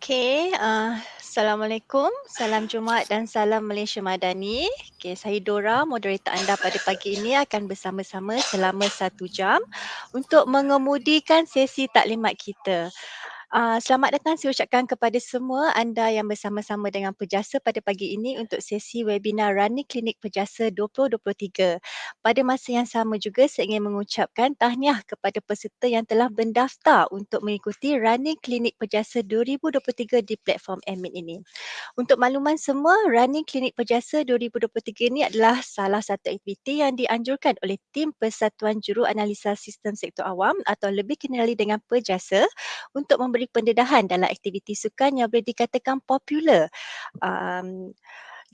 Okey, Assalamualaikum, salam Jumaat dan salam Malaysia Madani. Okey, saya Dora, moderator anda pada pagi ini akan bersama-sama selama 1 jam untuk mengemudikan sesi taklimat kita. Selamat datang saya ucapkan kepada semua anda yang bersama-sama dengan Pejasa pada pagi ini untuk sesi webinar Running Klinik Pejasa 2023. Pada masa yang sama juga saya ingin mengucapkan tahniah kepada peserta yang telah mendaftar untuk mengikuti Running Klinik Pejasa 2023 di platform Amin ini. Untuk makluman semua, Running Klinik Pejasa 2023 ini adalah salah satu aktiviti yang dianjurkan oleh tim Persatuan Juru Analisa Sistem Sektor Awam atau lebih kenali dengan Pejasa untuk memberi pendedahan dalam aktiviti sukan yang boleh dikatakan popular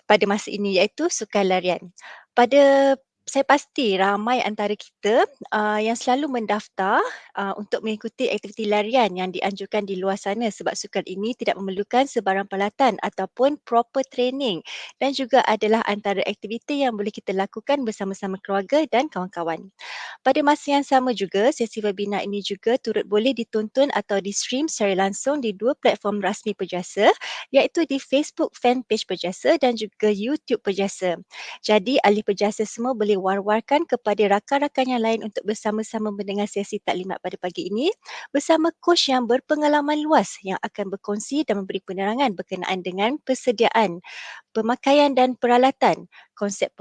pada masa ini iaitu sukan larian. Saya pasti ramai antara kita yang selalu mendaftar untuk mengikuti aktiviti larian yang dianjurkan di luar sana sebab sukan ini tidak memerlukan sebarang peralatan ataupun proper training dan juga adalah antara aktiviti yang boleh kita lakukan bersama-sama keluarga dan kawan-kawan. Pada masa yang sama juga, sesi webinar ini juga turut boleh ditonton atau di-stream secara langsung di dua platform rasmi Pejasa iaitu di Facebook fanpage Pejasa dan juga YouTube Pejasa. Jadi ahli Pejasa semua boleh war-warkan kepada rakan-rakan yang lain untuk bersama-sama mendengar sesi taklimat pada pagi ini bersama coach yang berpengalaman luas yang akan berkongsi dan memberi penerangan berkenaan dengan persediaan, pemakaian dan peralatan, konsep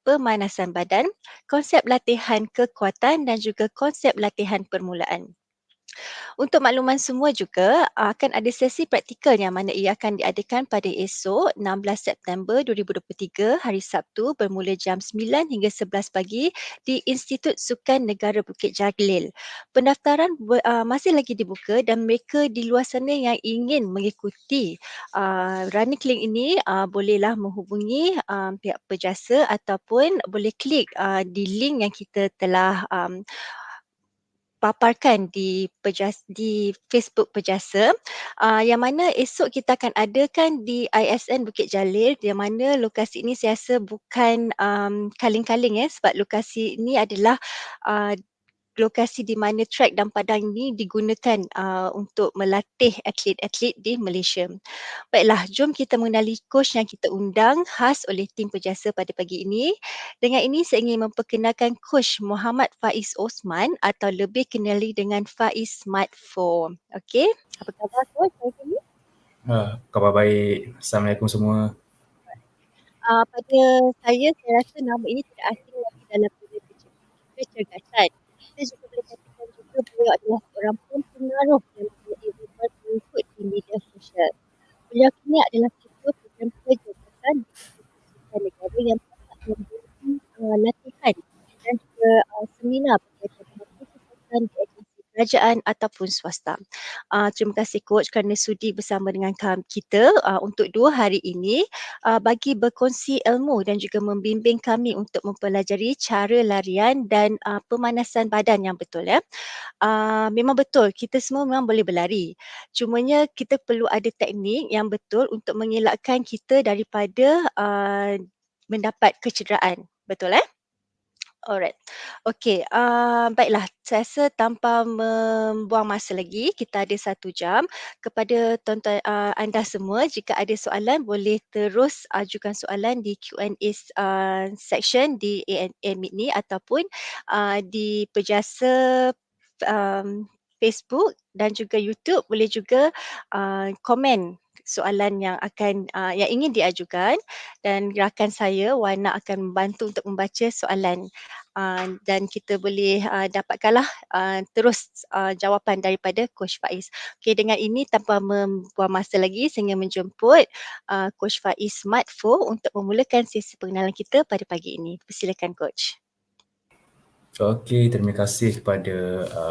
pemanasan badan, konsep latihan kekuatan dan juga konsep latihan permulaan. Untuk makluman semua juga, akan ada sesi praktikal yang mana ia akan diadakan pada esok 16 September 2023 hari Sabtu bermula jam 9 hingga 11 pagi di Institut Sukan Negara Bukit Jalil. Pendaftaran masih lagi dibuka dan mereka di luar sana yang ingin mengikuti running clinic ini bolehlah menghubungi pihak Pejasa ataupun boleh klik di link yang kita telah paparkan di Facebook Pejasa yang mana esok kita akan adakan di ISN Bukit Jalil yang mana lokasi ini saya rasa bukan kaling-kaling sebab lokasi ini adalah uh, lokasi di mana trek dan padang ini digunakan untuk melatih atlet-atlet di Malaysia. Baiklah, jom kita mengenali coach yang kita undang khas oleh tim Pejasa pada pagi ini. Dengan ini saya ingin memperkenalkan coach Muhammad Faiz Osman atau lebih kenali dengan Faiz Smart 4. Okey, apa khabar coach hari ini? Khabar baik. Assalamualaikum semua. Pada saya rasa nama ini tidak asing lagi dalam dunia kecergasan. Kita juga boleh katakan juga beliau adalah seorang pengaruh yang mempunyai ribuan pengikut di media sosial. Beliau kini adalah ketua program perjabatan di Institut Sukan Negara yang dapat memberi latihan dan juga seminar berkaitan dengan kesihatan di agensi kerajaan ataupun swasta. Terima kasih coach kerana sudi bersama dengan kita untuk 2 hari ini bagi berkongsi ilmu dan juga membimbing kami untuk mempelajari cara larian dan pemanasan badan yang betul ya. Memang betul kita semua memang boleh berlari. Cumanya kita perlu ada teknik yang betul untuk mengelakkan kita daripada mendapat kecederaan. Betul Alright. Okey, baiklah. Saya rasa tanpa membuang masa lagi, kita ada 1 jam. Kepada tonton anda semua, jika ada soalan boleh terus ajukan soalan di Q&A section di Meet ni ataupun di Pejasa Facebook dan juga YouTube boleh juga komen soalan yang yang ingin diajukan dan rakan saya Wana akan membantu untuk membaca soalan dan kita boleh dapatkanlah terus jawapan daripada Coach Faiz. Okey, dengan ini tanpa membuang masa lagi saya ingin menjemput Coach Faiz Smart 4 untuk memulakan sesi pengenalan kita pada pagi ini. Persilakan Coach. Okey, terima kasih kepada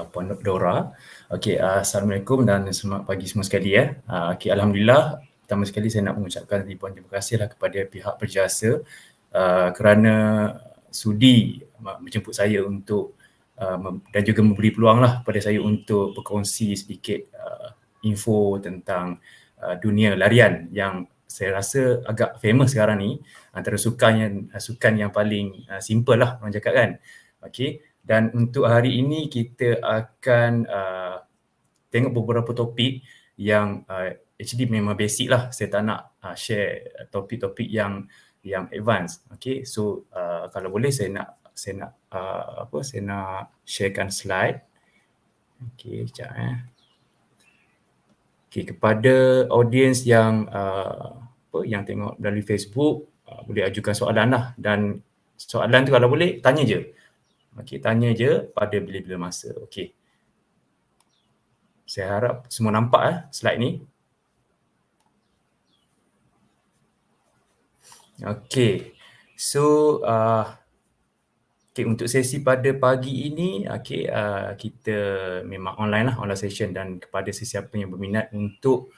Puan Dora. Okey, Assalamualaikum dan selamat pagi semua sekali ya. Okey, alhamdulillah. Pertama sekali saya nak mengucapkan ribuan terima kasihlah kepada pihak Pejasa kerana sudi menjemput saya untuk dan juga memberi peluanglah kepada saya untuk berkongsi sedikit info tentang dunia larian yang saya rasa agak famous sekarang ni, antara sukan yang paling simple lah orang cakap kan. Okey, dan untuk hari ini kita akan tengok beberapa topik yang actually memang basic lah. Saya tak nak share topik-topik yang advance. Okay, so kalau boleh saya nak sharekan slide. Okay, sekejap Okay, kepada audiens yang yang tengok melalui Facebook, boleh ajukan soalan lah, dan soalan tu kalau boleh tanya je. Okay, tanya je pada bila-bila masa. Okay. Saya harap semua nampak slide ni. Okay. So, untuk sesi pada pagi ini, kita memang online lah, online session, dan kepada sesiapa yang berminat untuk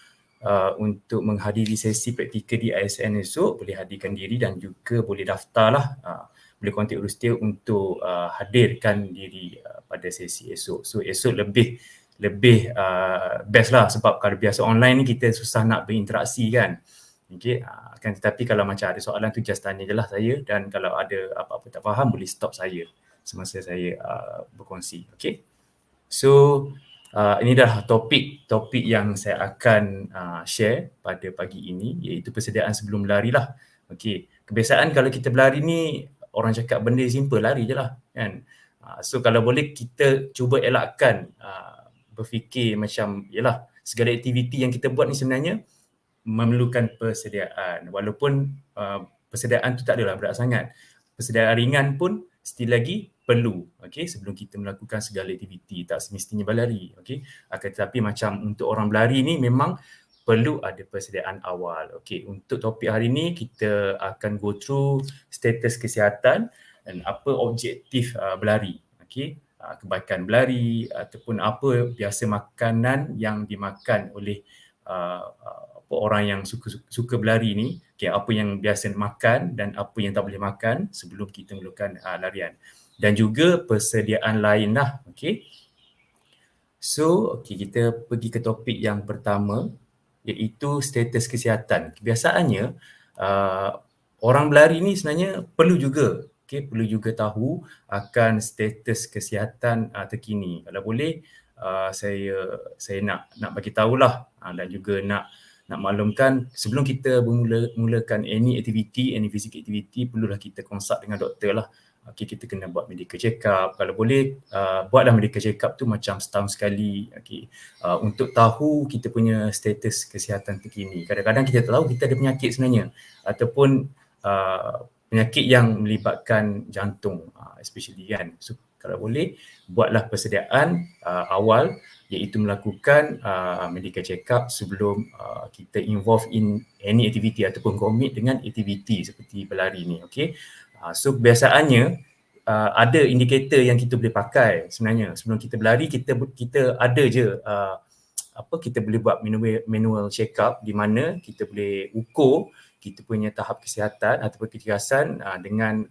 menghadiri sesi praktikal di ISN esok, boleh hadirkan diri dan juga boleh daftar lah, boleh kontak Rustia untuk hadirkan diri pada sesi esok. So esok lebih best lah, sebab kalau biasa online ni kita susah nak berinteraksi kan. Okay, akan tetapi kalau macam ada soalan tu just tanya je lah saya, dan kalau ada apa-apa tak faham boleh stop saya semasa saya berkongsi. Okay, so ini dah topik yang saya akan share pada pagi ini, iaitu persediaan sebelum berlari lah. Okay, kebiasaan kalau kita berlari ni, orang cakap benda simple, lari je lah kan. So kalau boleh kita cuba elakkan berfikir macam yalah, segala aktiviti yang kita buat ni sebenarnya memerlukan persediaan, walaupun persediaan tu tak adalah berat sangat. Persediaan ringan pun still lagi perlu, okay, sebelum kita melakukan segala aktiviti. Tak semestinya berlari, okay. Akan tetapi macam untuk orang berlari ni memang perlu ada persediaan awal. Okay, untuk topik hari ni kita akan go through status kesihatan dan apa objektif berlari, okay. Kebaikan berlari ataupun apa biasa makanan yang dimakan oleh orang yang suka berlari ni, okay, apa yang biasa makan dan apa yang tak boleh makan sebelum kita melakukan larian, dan juga persediaan lain lah. Okay. So kita pergi ke topik yang pertama, iaitu status kesihatan. Kebiasaannya orang berlari ni sebenarnya perlu juga tahu akan status kesihatan terkini. Kalau boleh saya nak bagi tahulah, dan juga nak maklumkan sebelum kita mulakan any physical activity, perlulah kita consult dengan doktor lah. Okay, kita kena buat medical check up. Kalau boleh buatlah medical check up tu macam setahun sekali, okay, untuk tahu kita punya status kesihatan terkini. Kadang-kadang kita tak tahu kita ada penyakit sebenarnya, ataupun penyakit yang melibatkan jantung especially kan. So kalau boleh buatlah persediaan awal, iaitu melakukan medical check up sebelum kita involve in any activity ataupun commit dengan aktiviti seperti berlari ni. Okay. So kebiasaannya ada indikator yang kita boleh pakai sebenarnya. Sebelum kita berlari, kita ada je kita boleh buat manual check up, di mana kita boleh ukur kita punya tahap kesihatan ataupun kecergasan dengan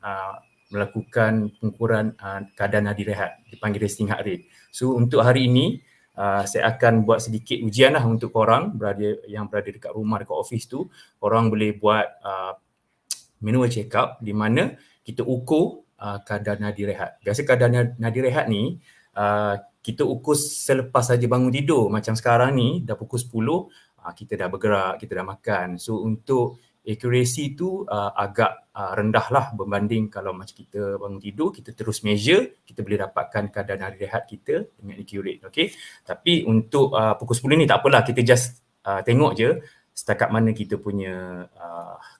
melakukan pengukuran kadar nadi rehat, dipanggil resting heart rate. So untuk hari ini saya akan buat sedikit ujian lah untuk korang yang berada dekat rumah, dekat office tu. Korang boleh buat manual check up, di mana kita ukur kadar nadi rehat. Biasa kadar nadi rehat ni kita ukur selepas saja bangun tidur. Macam sekarang ni dah pukul 10, kita dah bergerak, kita dah makan. So untuk accuracy tu agak rendah lah berbanding kalau macam kita bangun tidur, kita terus measure, kita boleh dapatkan kadar nadi rehat kita dengan accurate. Okay. Tapi untuk pukul 10 ni tak apalah, kita just tengok je setakat mana kita punya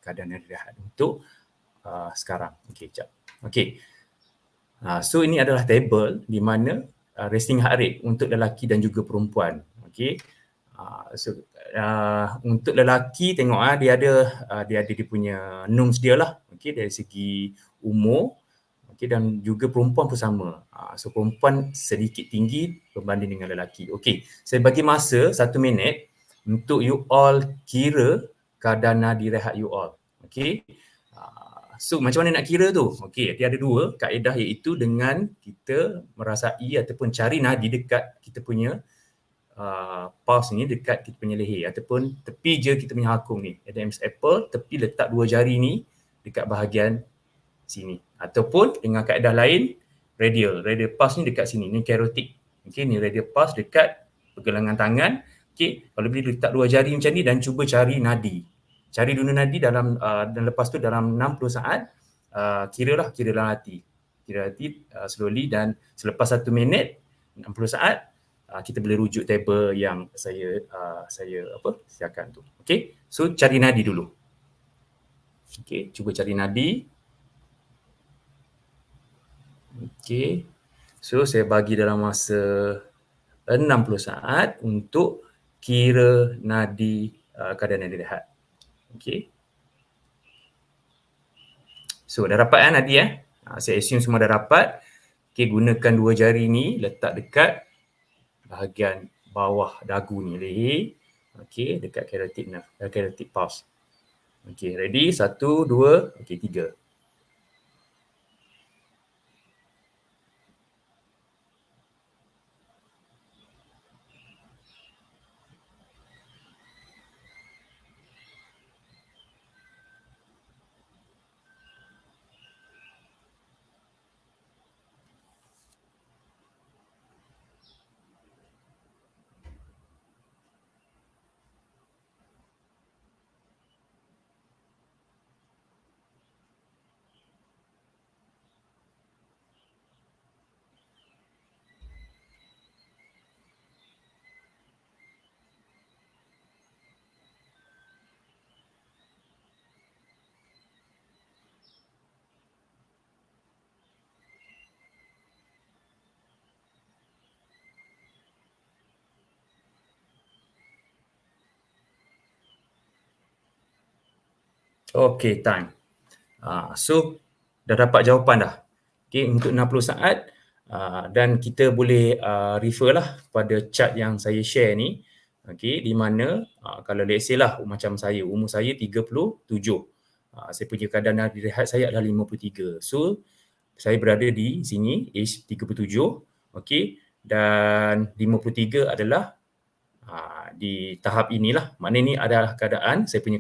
kadar nadi rehat untuk sekarang. Okay, sekejap. Okay. So ini adalah table di mana resting heart rate untuk lelaki dan juga perempuan. Okay. So untuk lelaki tengok dia ada punya norms dia lah. Okay, dari segi umur. Okay, dan juga perempuan pun sama. So perempuan sedikit tinggi berbanding dengan lelaki. Okay, saya bagi masa 1 minit untuk you all kira kadar nadi rehat you all. Okay. So macam mana nak kira tu? Okey, dia ada 2 kaedah, iaitu dengan kita merasai ataupun cari nadi dekat kita punya pulse ni, dekat kita punya leher, ataupun tepi je kita punya hakung ni. Ada apple, tepi letak 2 jari ni dekat bahagian sini. Ataupun dengan kaedah lain, radial pulse ni dekat sini. Ni carotid. Okey, ni radial pulse dekat pergelangan tangan, Okey, kalau boleh letak dua jari macam ni dan cuba cari nadi. Cari dulu nadi dalam dan lepas tu dalam 60 saat kira dalam hati. Kira hati slowly dan selepas 1 minit 60 saat kita boleh rujuk table yang saya siapkan tu. Okey. So cari nadi dulu. Okey, cuba cari nadi. Okey. So saya bagi dalam masa 60 saat untuk kira nadi keadaan nadi rehat. Okey. So dah dapat nadi saya assume semua dah dapat. Okey, gunakan dua jari ni letak dekat bahagian bawah dagu ni, leher. Okey, dekat carotid nerve, carotid pulse. Okey, ready? 1, 2, okey 3. Okey, time. So dah dapat jawapan dah. Okey, untuk 60 saat dan kita boleh refer lah pada chart yang saya share ni. Okey, di mana kalau let's say lah macam saya, umur saya 37. Saya punya keadaan nadi rehat saya adalah 53. So saya berada di sini age 37. Okey, dan 53 adalah di tahap inilah. Maknanya ni adalah keadaan saya punya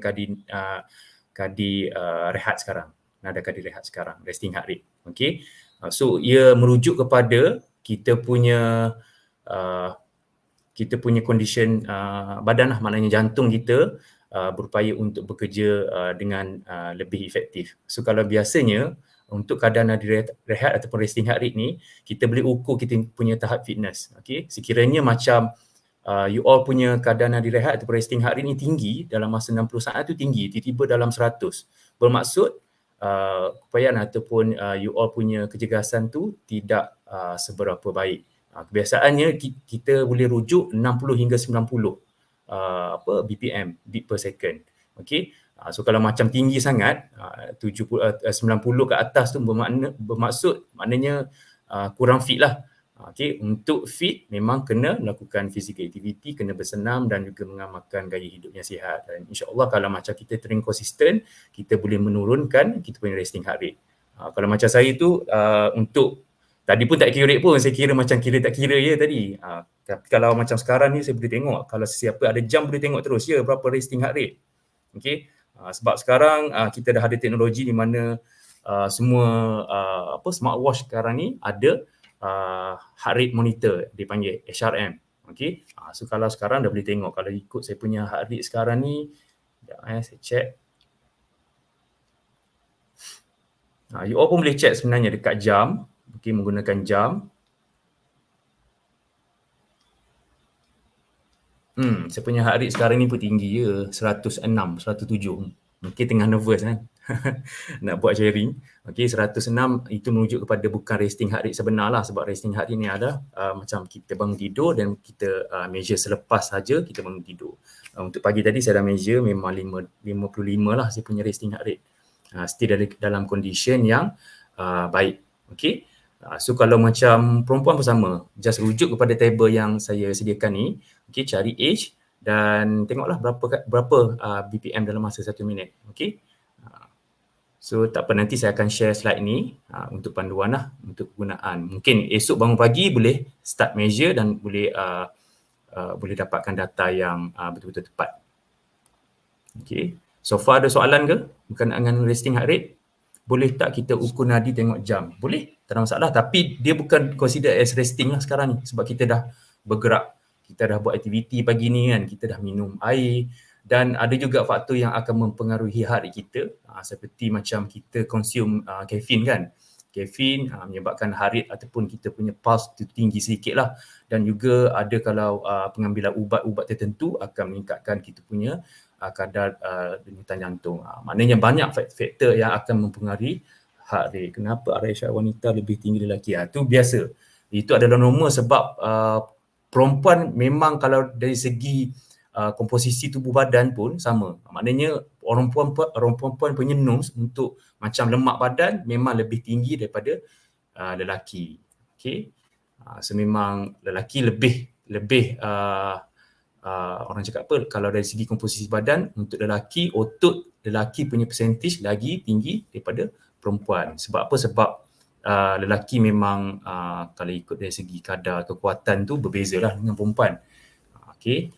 kadi rehat sekarang. Nada kadi rehat sekarang, resting heart rate. Okey. So ia merujuk kepada kita punya condition badan lah, maknanya jantung kita berupaya untuk bekerja dengan lebih efektif. So kalau biasanya untuk keadaan nadi rehat ataupun resting heart rate ni, kita boleh ukur kita punya tahap fitness. Okey, sekiranya macam you all punya keadaan nadi rehat ataupun resting heart rate ni tinggi dalam masa 60 saat tu tinggi, tiba-tiba dalam 100. Bermaksud upayaan ataupun you all punya kecergasan tu tidak seberapa baik. Kebiasaannya kita boleh rujuk 60 hingga 90 BPM, beat per second. Okey. So kalau macam tinggi sangat 90 ke atas tu bermaksud maknanya kurang fit lah. Okey, untuk fit memang kena melakukan physical activity, kena bersenam dan juga mengamalkan gaya hidup yang sihat. Dan insya-Allah kalau macam kita train konsisten, kita boleh menurunkan kita punya resting heart rate. Kalau macam saya tu untuk tadi pun tak kira rate pun, saya kira macam kira tak kira je tadi. Tapi kalau macam sekarang ni saya boleh tengok, kalau sesiapa ada jam boleh tengok terus ya berapa resting heart rate. Okey. Sebab sekarang kita dah ada teknologi di mana semua smartwatch sekarang ni ada heart rate monitor, dipanggil HRM. Okey. So kalau sekarang dah boleh tengok, kalau ikut saya punya heart rate sekarang ni, saya check. You all pun boleh check sebenarnya dekat jam. Okey, menggunakan jam. Saya punya heart rate sekarang ni pun tinggi je, 106, 107. Mungkin tengah nervous kan. Nak buat sharing. Okey, 106 itu merujuk kepada bukan resting heart rate sebenar lah, sebab resting heart rate ni adalah macam kita bangun tidur dan kita measure selepas saja kita bangun tidur. Untuk pagi tadi saya dah measure memang 55 lah saya punya resting heart rate. Still dalam condition yang baik. Okey. So kalau macam perempuan pun sama, just rujuk kepada table yang saya sediakan ni. Okey, cari age dan tengoklah berapa BPM dalam masa 1 minit. Okey. So tak apa, nanti saya akan share slide ni untuk panduan lah untuk penggunaan. Mungkin esok bangun pagi boleh start measure dan boleh dapatkan data yang betul-betul tepat. Okey. So far ada soalan ke berkenaan dengan resting heart rate? Boleh tak kita ukur nadi tengok jam? Boleh, tak ada masalah. Tapi dia bukan consider as resting lah sekarang ni sebab kita dah bergerak. kita dah buat aktiviti pagi ni kan, kita dah minum air, dan ada juga faktor yang akan mempengaruhi heart rate kita, seperti macam kita consume kafein kan. Kafein menyebabkan heart rate ataupun kita punya pulse tu tinggi sedikit lah, dan juga ada kalau pengambilan ubat-ubat tertentu akan meningkatkan kita punya kadar denyutan jantung. Maknanya banyak faktor yang akan mempengaruhi heart rate. Kenapa RHR wanita lebih tinggi lelaki? Itu biasa. Itu adalah normal sebab perempuan memang kalau dari segi komposisi tubuh badan pun sama. Maknanya orang perempuan punya norms untuk macam lemak badan memang lebih tinggi daripada lelaki. Okay. So memang lelaki lebih orang cakap apa, kalau dari segi komposisi badan untuk lelaki, otot lelaki punya percentage lagi tinggi daripada perempuan. Sebab apa? Sebab lelaki memang kalau ikut dari segi kadar kekuatan tu berbezalah dengan perempuan. Okay.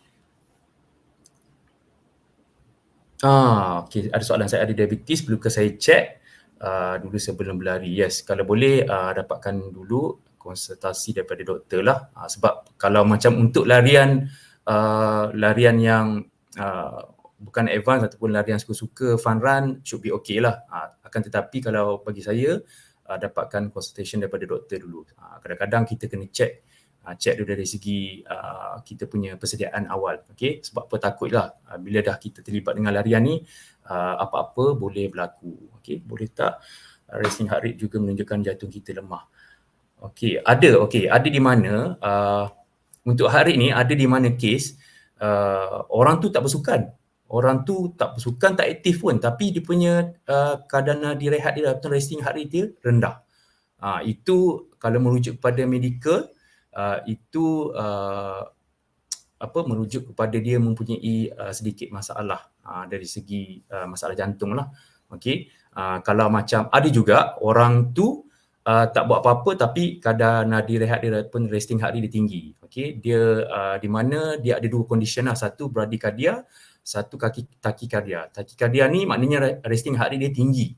Okay, ada soalan, saya ada diabetes, perlukah saya check dulu sebelum berlari? Yes, kalau boleh dapatkan dulu konsultasi daripada doktor lah. Sebab kalau macam untuk larian yang bukan advance ataupun larian suka-suka fun run, should be okay lah. Akan tetapi kalau bagi saya, dapatkan consultation daripada doktor dulu. Kadang-kadang kita kena check dulu dari segi kita punya persediaan awal. Okay? Sebab apa, takutlah bila dah kita terlibat dengan larian ni, apa-apa boleh berlaku. Okay? Boleh tak resting heart rate juga menunjukkan jantung kita lemah? Ada di mana untuk heart rate ni, ada di mana kes orang tu tak bersukan. Orang tu tak bersukan, tak aktif pun, tapi dia punya kadar nadi rehat dia atau resting heart rate dia rendah. Itu kalau merujuk kepada medical, itu merujuk kepada dia mempunyai sedikit masalah dari segi masalah jantung lah. Okay. Kalau macam ada juga orang tu tak buat apa-apa tapi kadar nadi rehat dia pun resting heart rate dia tinggi. Okay. Dia di mana dia ada dua condition lah. Satu bradycardia, satu tachycardia. Tachycardia ni maknanya resting heart rate dia tinggi.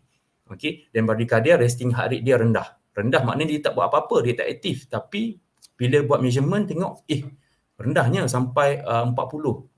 Okay. Dan bradycardia resting heart rate dia rendah. Rendah maknanya dia tak buat apa-apa, dia tak aktif, tapi bila buat measurement tengok rendahnya sampai 40,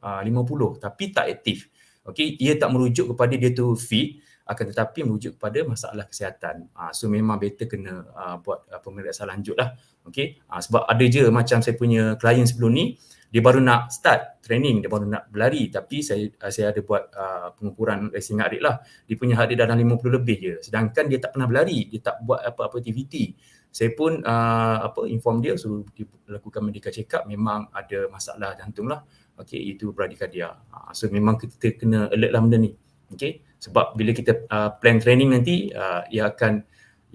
50 tapi tak aktif. Okey, ia tak merujuk kepada dia tu fit, akan tetapi merujuk kepada masalah kesihatan. So memang better kena buat pemeriksaan lanjut lah. Okey, sebab ada je macam saya punya klien sebelum ni, dia baru nak start training, dia baru nak berlari, tapi saya ada buat pengukuran resting heart rate lah. Dia punya heart rate dalam 50 lebih je, sedangkan dia tak pernah berlari, dia tak buat apa-apa aktiviti. Saya pun inform dia, suruh dilakukan medical check up, memang ada masalah jantung lah. Okey, itu bradycardia. So memang kita kena alert lah benda ni. Okey, sebab bila kita plan training nanti, ia akan,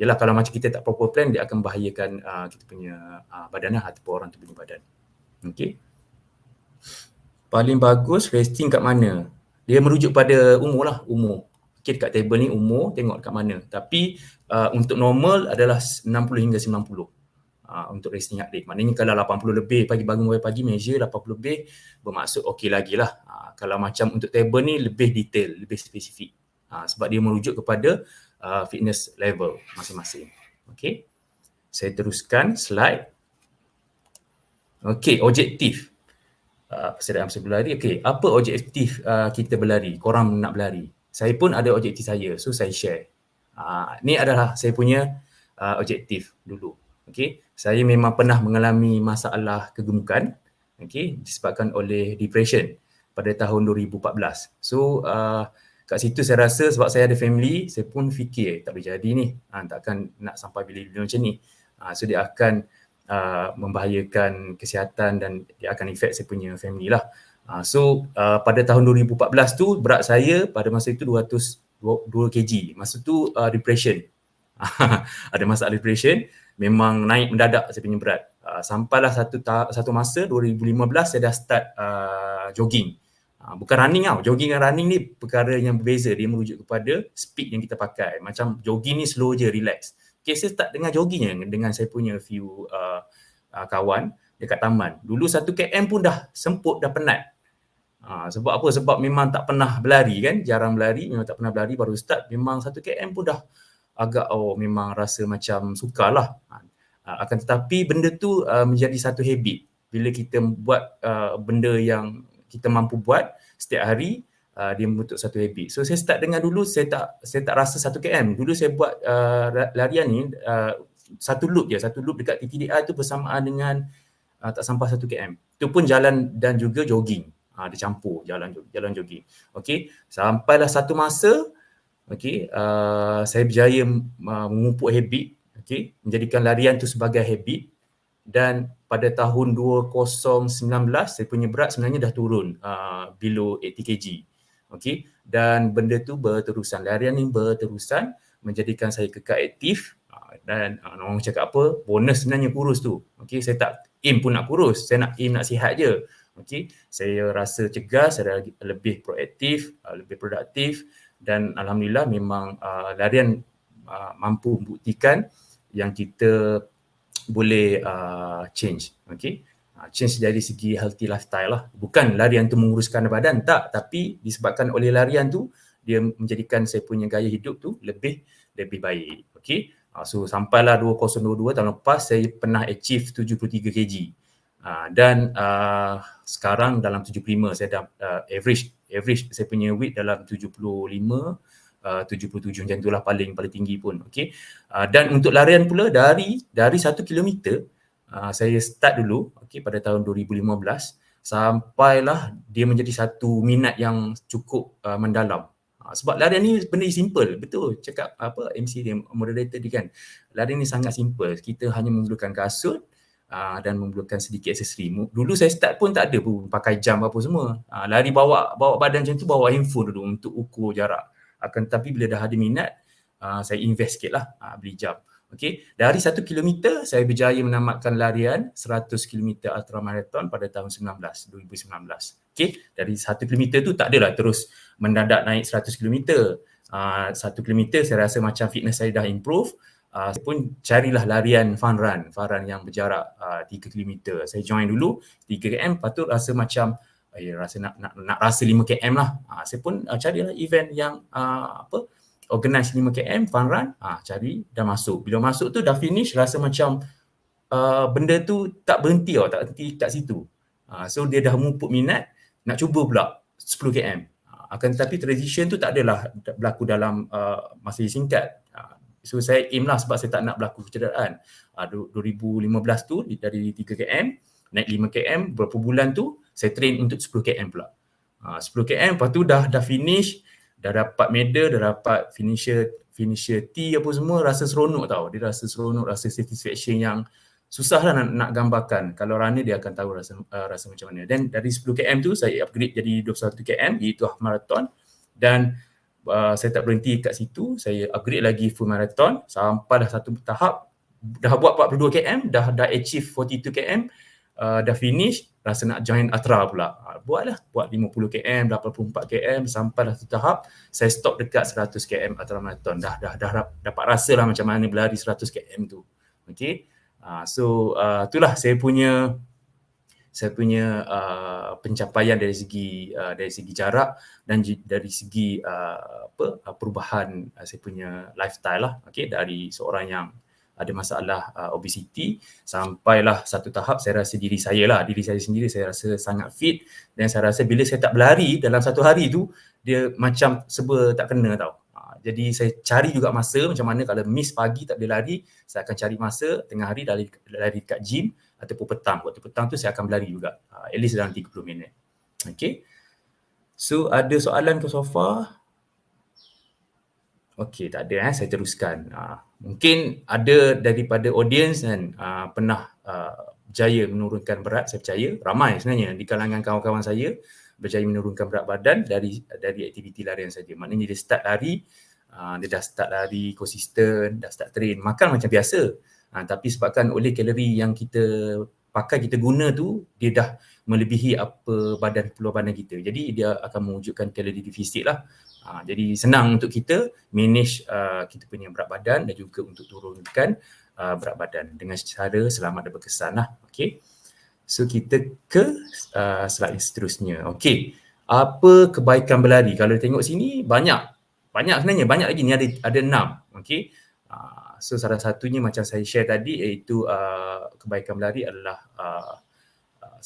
yalah kalau macam kita tak proper plan, dia akan membahayakan kita punya badan lah, ataupun orang tu punya badan. Okey. Paling bagus resting kat mana? Dia merujuk pada umur lah, umur. Okay, dekat table ni umur, tengok dekat mana. Tapi untuk normal adalah 60 hingga 90 untuk resting heart rate. Maknanya kalau 80 lebih, bangun pagi measure 80 lebih, bermaksud okey lagi lah. Kalau macam untuk table ni lebih detail, lebih spesifik. Sebab dia merujuk kepada fitness level masing-masing. Okay, saya teruskan slide. Okay, objektif. Persediaan masa berlari. Okay, apa objektif kita berlari? Korang nak berlari. Saya pun ada objektif saya, so saya share. Ni adalah saya punya objektif dulu. Okay, saya memang pernah mengalami masalah kegemukan, okay, disebabkan oleh depression pada tahun 2014. So kat situ saya rasa sebab saya ada family, saya pun fikir tak boleh jadi ni, takkan nak sampai bila-bila macam ni. So dia akan membahayakan kesihatan dan dia akan efek saya punya family lah. So pada tahun 2014 tu berat saya pada masa itu 202 kg. Masa tu depression. Ada masalah depression, memang naik mendadak saya punya berat. Sampailah satu masa 2015 saya dah start jogging. Bukan running tau. Jogging dan running ni perkara yang berbeza. Dia merujuk kepada speed yang kita pakai. Macam jogging ni slow je, relax. Okay, saya start dengan jogging dengan saya punya few kawan dekat taman. Dulu 1 km pun dah semput, dah penat. Sebab apa? Sebab memang tak pernah berlari kan, jarang berlari, memang tak pernah berlari, baru start memang 1 km pun dah agak memang rasa macam sukar lah. Akan tetapi benda tu menjadi satu habit. bila kita buat benda yang kita mampu buat setiap hari, dia membentuk satu habit. So saya start dengan dulu saya tak rasa 1 km. Dulu saya buat larian ni satu loop dekat TTDI tu bersamaan dengan tak sampai 1 km. Itu pun jalan dan juga jogging. Dia campur jalan jogging. Okey, sampailah satu masa saya berjaya memupuk habit, menjadikan larian tu sebagai habit, dan pada tahun 2019 saya punya berat sebenarnya dah turun below 80 kg. Dan benda tu berterusan, larian ni berterusan menjadikan saya kekal aktif. Dan orang cakap apa, bonus sebenarnya kurus tu. Saya tak aim pun nak kurus, saya nak aim nak sihat je. Saya rasa cegas, saya lebih proaktif, lebih produktif, dan alhamdulillah memang larian mampu membuktikan yang kita boleh change. Change dari segi healthy lifestyle lah. Bukan larian tu menguruskan badan, tak, tapi disebabkan oleh larian tu dia menjadikan saya punya gaya hidup tu lebih baik. So sampailah 2022 tahun lepas saya pernah achieve 73 kg. Dan sekarang dalam 75, saya dah average saya punya weight dalam 75, 77 macam itulah paling tinggi pun. Dan untuk larian pula dari 1 kilometer saya start dulu pada tahun 2015 sampailah dia menjadi satu minat yang cukup mendalam. Sebab larian ni benda simple, betul cakap MC dia, moderator dia kan. Larian ni sangat simple, kita hanya memerlukan kasut dan memerlukan sedikit aksesori. Dulu saya start pun tak ada pun pakai jam apa semua. Lari bawa badan macam tu, bawa handphone dulu untuk ukur jarak. Akan tetapi bila dah ada minat, saya invest sikit lah, beli jam. Dari 1 kilometer saya berjaya menamatkan larian 100 kilometer ultramarathon pada tahun 2019. Dari 1 kilometer tu tak adalah terus mendadak naik 100 kilometer. 1 kilometer saya rasa macam fitness saya dah improve. Saya pun carilah larian fun run yang berjarak 3 km. Saya join dulu 3 km, lepas tu rasa macam rasa nak rasa 5 km lah. Saya pun carilah event yang organize 5 km fun run, cari, dah masuk. Bila masuk tu dah finish, rasa macam benda tu tak berhenti kat situ. So dia dah memupuk minat, nak cuba pula 10 km. Akan tetapi transition tu tak adalah berlaku dalam masa singkat. So saya aim lah sebab saya tak nak berlaku kecederaan. 2015 tu dari 3 km naik 5 km, beberapa bulan tu saya train untuk 10 km pula. 10 km, lepas tu dah finish, dah dapat medal, dah dapat finisher T apa semua, rasa seronok tau. Dia rasa seronok, rasa satisfaction yang susah lah nak gambarkan. Kalau runner dia akan tahu rasa macam mana. Dan dari 10 km tu saya upgrade jadi 21 km, iaitu half marathon. Dan saya tak berhenti kat situ, saya upgrade lagi full marathon sampai dah satu tahap, dah buat 42 km, dah achieve 42 km, dah finish, rasa nak join ultra pula. Buat 50 km, 84 km, sampai dah satu tahap, saya stop dekat 100 km ultra marathon. Dah dapat rasa lah macam mana berlari 100 km tu. So itulah saya punya pencapaian dari segi jarak dan dari segi perubahan saya punya lifestyle lah. Dari seorang yang ada masalah obesity sampailah satu tahap saya rasa diri saya sendiri saya rasa sangat fit, dan saya rasa bila saya tak berlari dalam satu hari tu dia macam serba tak kena tau. Jadi saya cari juga masa macam mana kalau miss pagi tak boleh lari, saya akan cari masa tengah hari lari kat gym ataupun petang. Waktu petang tu saya akan berlari juga, at least dalam 30 minit. So ada soalan ke so far? Tak ada, saya teruskan. Mungkin ada daripada audience kan pernah berjaya menurunkan berat. Saya percaya ramai sebenarnya di kalangan kawan-kawan saya berjaya menurunkan berat badan dari aktiviti larian saja. Maknanya dia start lari, dia dah start lari konsisten, dah start train, makan macam biasa. Tapi sebabkan oleh kalori yang kita pakai, kita guna tu, dia dah melebihi apa keperluan badan kita. Jadi dia akan mewujudkan kalori defisit lah. Jadi senang untuk kita manage kita punya berat badan dan juga untuk turunkan berat badan dengan cara selamat dan berkesan lah. So kita ke slide seterusnya. Apa kebaikan berlari? Kalau tengok sini banyak sebenarnya, banyak lagi ni, ada 6. So salah satunya macam saya share tadi, iaitu kebaikan berlari adalah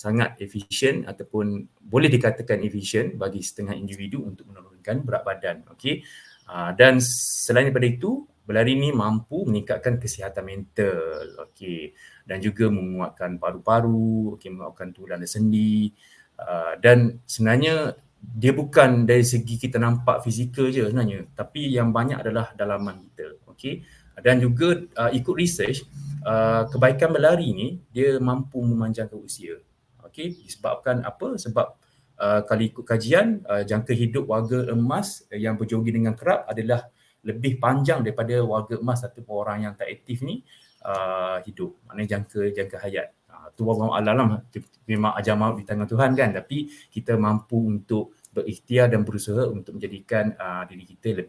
sangat efisien ataupun boleh dikatakan efisien bagi setengah individu untuk menurunkan berat badan. Okey. Dan selain daripada itu, berlari ni mampu meningkatkan kesihatan mental, okey, dan juga menguatkan paru-paru, okey, menguatkan tulang dan sendi. Dan sebenarnya dia bukan dari segi kita nampak fizikal je sebenarnya, tapi yang banyak adalah dalaman kita, okey. Dan juga ikut research, kebaikan berlari ni dia mampu memanjangkan usia. Okey, disebabkan apa? Sebab kalau ikut kajian, jangka hidup warga emas yang berjoging dengan kerap adalah lebih panjang daripada warga emas ataupun orang yang tak aktif ni hidup. Maknanya jangka hayat. Tu wallahu alam lah, memang ajar maut di tangan Tuhan kan, tapi kita mampu untuk berikhtiar dan berusaha untuk menjadikan diri kita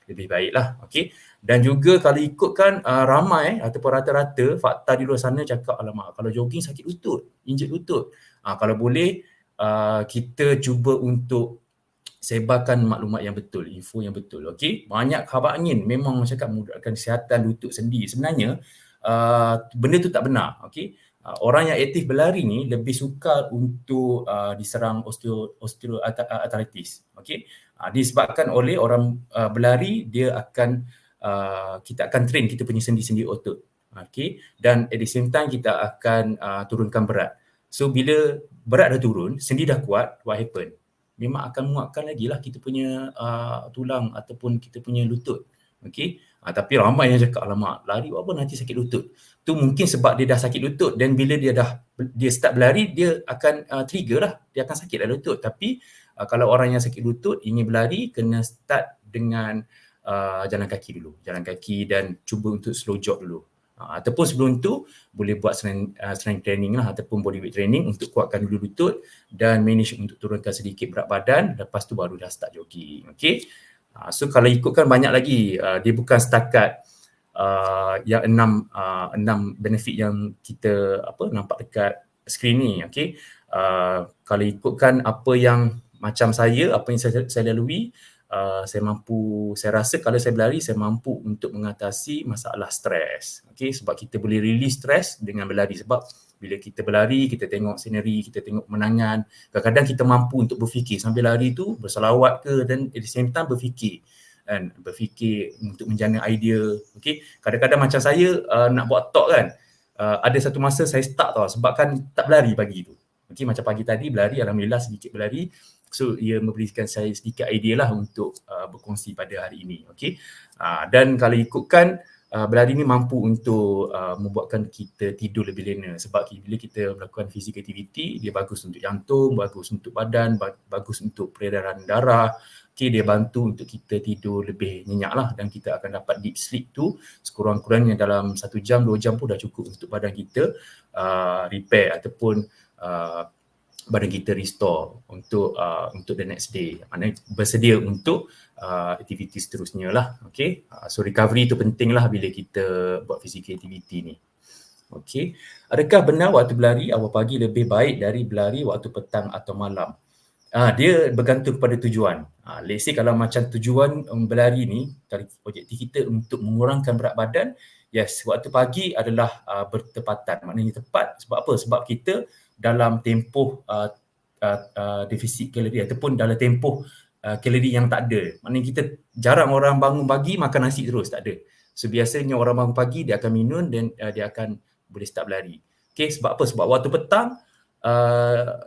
lebih baiklah. Okey. Dan juga kalau ikutkan ramai ataupun rata-rata fakta di luar sana cakap, alamak, kalau jogging sakit lutut, injet lutut. Kalau boleh kita cuba untuk sebarkan maklumat yang betul, info yang betul. Okey, banyak khabar angin memang cakap memudaratkan kesihatan lutut sendi. Sebenarnya benda tu tak benar. Okey, orang yang aktif berlari ni lebih sukar untuk diserang osteoarthritis. Okey, disebabkan oleh orang berlari, dia akan kita akan train kita punya sendi-sendi otot. Okey, dan at the same time kita akan turunkan berat. So bila berat dah turun, sendi dah kuat, what happen? Memang akan menguatkan lagi lah kita punya tulang ataupun kita punya lutut. Okey. Tapi ramai yang cakap, alamak, lari apa nanti sakit lutut. Tu mungkin sebab dia dah sakit lutut, dan bila dia start berlari, dia akan trigger lah, dia akan sakit lah lutut. Tapi kalau orang yang sakit lutut ingin berlari, kena start dengan jalan kaki dulu. Jalan kaki dan cuba untuk slow jog dulu. Ataupun sebelum tu boleh buat strength training lah ataupun bodyweight training untuk kuatkan dulu lutut dan manage untuk turunkan sedikit berat badan, lepas tu baru dah start jogging. Okay. So kalau ikutkan banyak lagi, dia bukan setakat yang enam benefit yang kita nampak dekat skrin ni. Okay. Kalau ikutkan apa yang macam saya, apa yang saya lalui, saya rasa kalau saya berlari, saya mampu untuk mengatasi masalah stres. Okay, sebab kita boleh release stres dengan berlari. Sebab bila kita berlari, kita tengok scenery, kita tengok pemandangan, kadang-kadang kita mampu untuk berfikir sambil lari tu, berselawat ke, dan at the same time berfikir. Kan, berfikir untuk menjana idea. Okay, kadang-kadang macam saya nak buat talk kan, ada satu masa saya stuck tau, sebab kan tak berlari pagi tu. Okay, macam pagi tadi berlari, alhamdulillah sedikit berlari. So ia memberikan saya sedikit idea lah untuk berkongsi pada hari ini. Okay. Dan kalau ikutkan berlari ni mampu untuk membuatkan kita tidur lebih lena, sebab bila kita melakukan physical activity, dia bagus untuk jantung, bagus untuk badan, bagus untuk peredaran darah. Okay, dia bantu untuk kita tidur lebih nyenyak lah, dan kita akan dapat deep sleep tu sekurang-kurangnya dalam 1 jam, 2 jam pun dah cukup untuk badan kita repair ataupun badan kita restore untuk the next day. Maknanya bersedia untuk aktiviti seterusnya lah. Okay. So recovery tu penting lah bila kita buat physical activity ni. Okay. Adakah benar waktu berlari awal pagi lebih baik dari berlari waktu petang atau malam? Dia bergantung kepada tujuan. Let's say kalau macam tujuan berlari ni, objektif kita untuk mengurangkan berat badan, yes, waktu pagi adalah bertepatan. Maknanya tepat. Sebab apa? Sebab kita dalam tempoh defisit kalori ataupun dalam tempoh kalori yang tak ada. Maknanya kita jarang orang bangun pagi makan nasi terus, tak ada. So biasanya orang bangun pagi dia akan minum dan dia akan boleh start berlari. Okay, sebab apa? Sebab waktu petang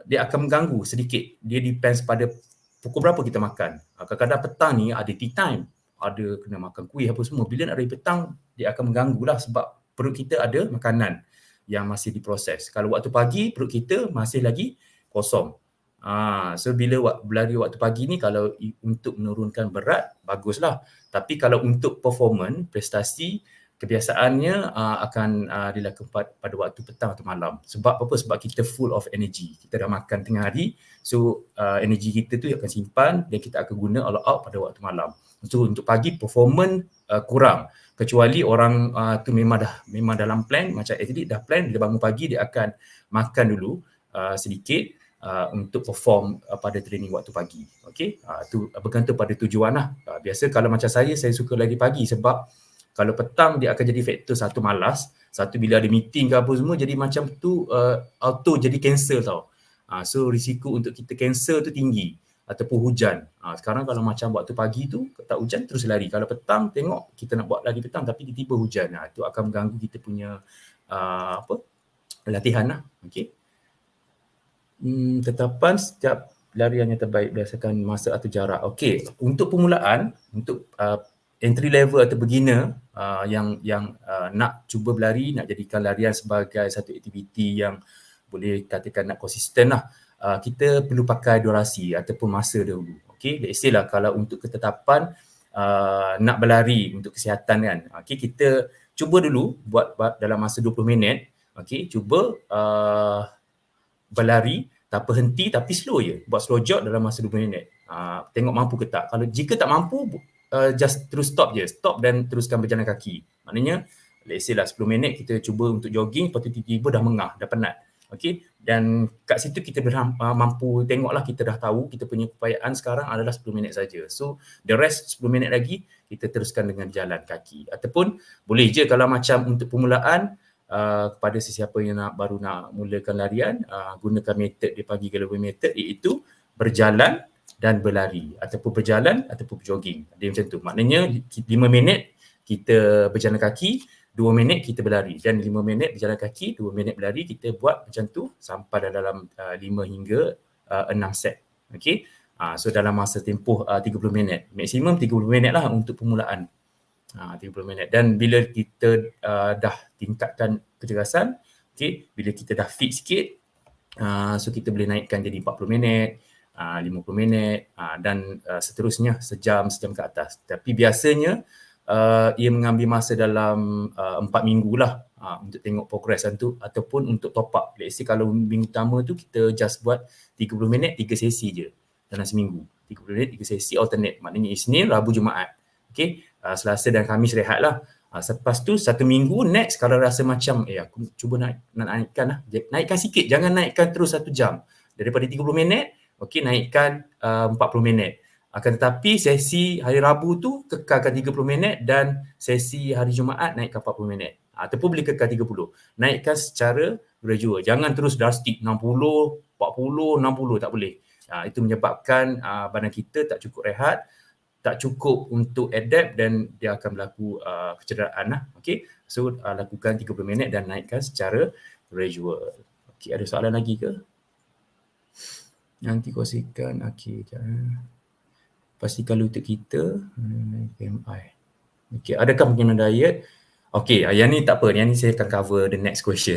dia akan mengganggu sedikit. Dia depends pada pukul berapa kita makan. Kadang-kadang petang ni ada tea time, ada kena makan kuih apa semua. Bila nak dari petang, dia akan mengganggu lah sebab perut kita ada makanan yang masih diproses. Kalau waktu pagi, perut kita masih lagi kosong. So bila berlari waktu pagi ni, kalau untuk menurunkan berat, baguslah. Tapi kalau untuk performance, prestasi, kebiasaannya akan dilakukan pada waktu petang atau malam. Sebab apa? Sebab kita full of energy. Kita dah makan tengah hari, so energy kita tu akan simpan dan kita akan guna all out pada waktu malam. So untuk pagi performance kurang. Kecuali orang tu memang dalam plan, macam atlet dah plan, bila bangun pagi dia akan makan dulu sedikit untuk perform pada training waktu pagi. Okay, tu bergantung pada tujuan lah. Biasa kalau macam saya suka lari pagi sebab kalau petang dia akan jadi faktor satu malas, Satu bila ada meeting ke apa semua, jadi macam tu auto jadi cancel tau. So risiko untuk kita cancel tu tinggi ataupun hujan. Sekarang kalau macam waktu pagi tu tak hujan terus lari. Kalau petang tengok kita nak buat lari petang tapi tiba-tiba hujan. Itu akan mengganggu kita punya latihan lah. Okey. Tetapan setiap larian yang terbaik berdasarkan masa atau jarak. Okey, untuk permulaan, untuk entry level atau beginner yang nak cuba berlari, nak jadikan larian sebagai satu aktiviti yang boleh katakan nak konsisten lah, kita perlu pakai durasi ataupun masa dahulu. Okey, let's say lah kalau untuk ketetapan nak berlari untuk kesihatan kan. Okey, kita cuba dulu buat dalam masa 20 minit. Okey, cuba berlari tanpa henti tapi slow je. Buat slow jog dalam masa 20 minit. Tengok mampu ke tak. Kalau jika tak mampu, just terus stop je. Stop dan teruskan berjalan kaki. Maknanya, let's say lah 10 minit kita cuba untuk jogging, lepas tu tiba-tiba dah mengah, dah penat. Okay? Dan kat situ kita dah mampu tengoklah, kita dah tahu kita punya keupayaan sekarang adalah 10 minit saja. So, the rest 10 minit lagi, kita teruskan dengan jalan kaki. Ataupun boleh je kalau macam untuk permulaan, kepada sesiapa yang baru nak mulakan larian, gunakan metod dia panggil Galloway method, iaitu berjalan dan berlari ataupun berjalan ataupun jogging. Dia macam tu. Maknanya 5 minit kita berjalan kaki, 2 minit kita berlari, dan 5 minit berjalan kaki, 2 minit berlari. Kita buat macam tu sampai dalam 5 hingga 6 set. Okey. So dalam masa tempoh 30 minit. Maksimum 30 minit lah untuk permulaan. 30 minit. Dan bila kita dah tingkatkan kecergasan, okay, bila kita dah fit sikit, so kita boleh naikkan jadi 40 minit, 50 minit dan seterusnya sejam ke atas. Tapi biasanya ia mengambil masa dalam 4 minggu lah untuk tengok progress tu, ataupun untuk top up. Let's say kalau minggu pertama tu kita just buat 30 minit 3 sesi je dalam seminggu. 30 minit 3 sesi alternate. Maknanya Isnin, Rabu, Jumaat. Okay, Selasa dan Khamis rehat lah. Selepas tu 1 minggu next, kalau rasa macam aku cuba nak naikkan lah. Naikkan sikit, jangan naikkan terus 1 jam. Daripada 30 minit, okay, naikkan 40 minit. Akan tetapi sesi hari Rabu tu kekalkan 30 minit dan sesi hari Jumaat naikkan 40 minit. Ataupun boleh kekal 30. Naikkan secara gradual. Jangan terus drastik 60, 40, 60, tak boleh. Itu menyebabkan badan kita tak cukup rehat, tak cukup untuk adapt dan dia akan berlaku kecederaan lah. Okay. So lakukan 30 minit dan naikkan secara gradual. Okay, ada soalan lagi ke? Nanti kongsikan. Okay, pastikan lutut kita. BMI. Okay, adakah pengguna diet? Okay, yang ni tak apa. Yang ni saya akan cover the next question.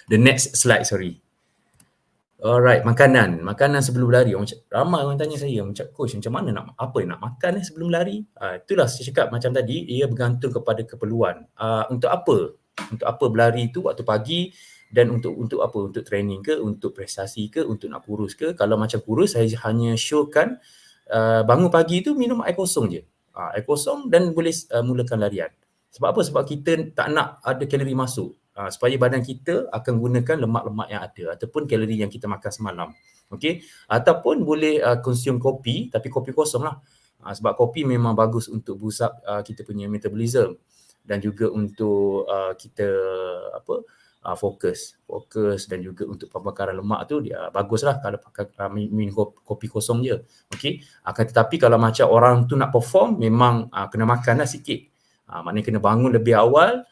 The next slide, sorry. Alright, makanan sebelum berlari. Ramai orang tanya saya, macam coach, macam mana nak makan sebelum berlari? Itulah saya cakap macam tadi, ia bergantung kepada keperluan. Untuk apa berlari tu waktu pagi, dan untuk apa? Untuk training ke, untuk prestasi ke, untuk nak kurus ke? Kalau macam kurus, saya hanya showkan bangun pagi tu minum air kosong je. Air kosong dan boleh mulakan larian. Sebab apa? Sebab kita tak nak ada kalori masuk. Supaya badan kita akan gunakan lemak-lemak yang ada ataupun kalori yang kita makan semalam. Okey, ataupun boleh consume kopi, tapi kopi kosong lah. Sebab kopi memang bagus untuk boost up kita punya metabolism dan juga untuk kita fokus dan juga untuk pembakaran lemak tu dia baguslah kalau pakai minum kopi kosong je. Okey, akan tetapi kalau macam orang tu nak perform memang kena makanlah sikit. Maknanya kena bangun lebih awal.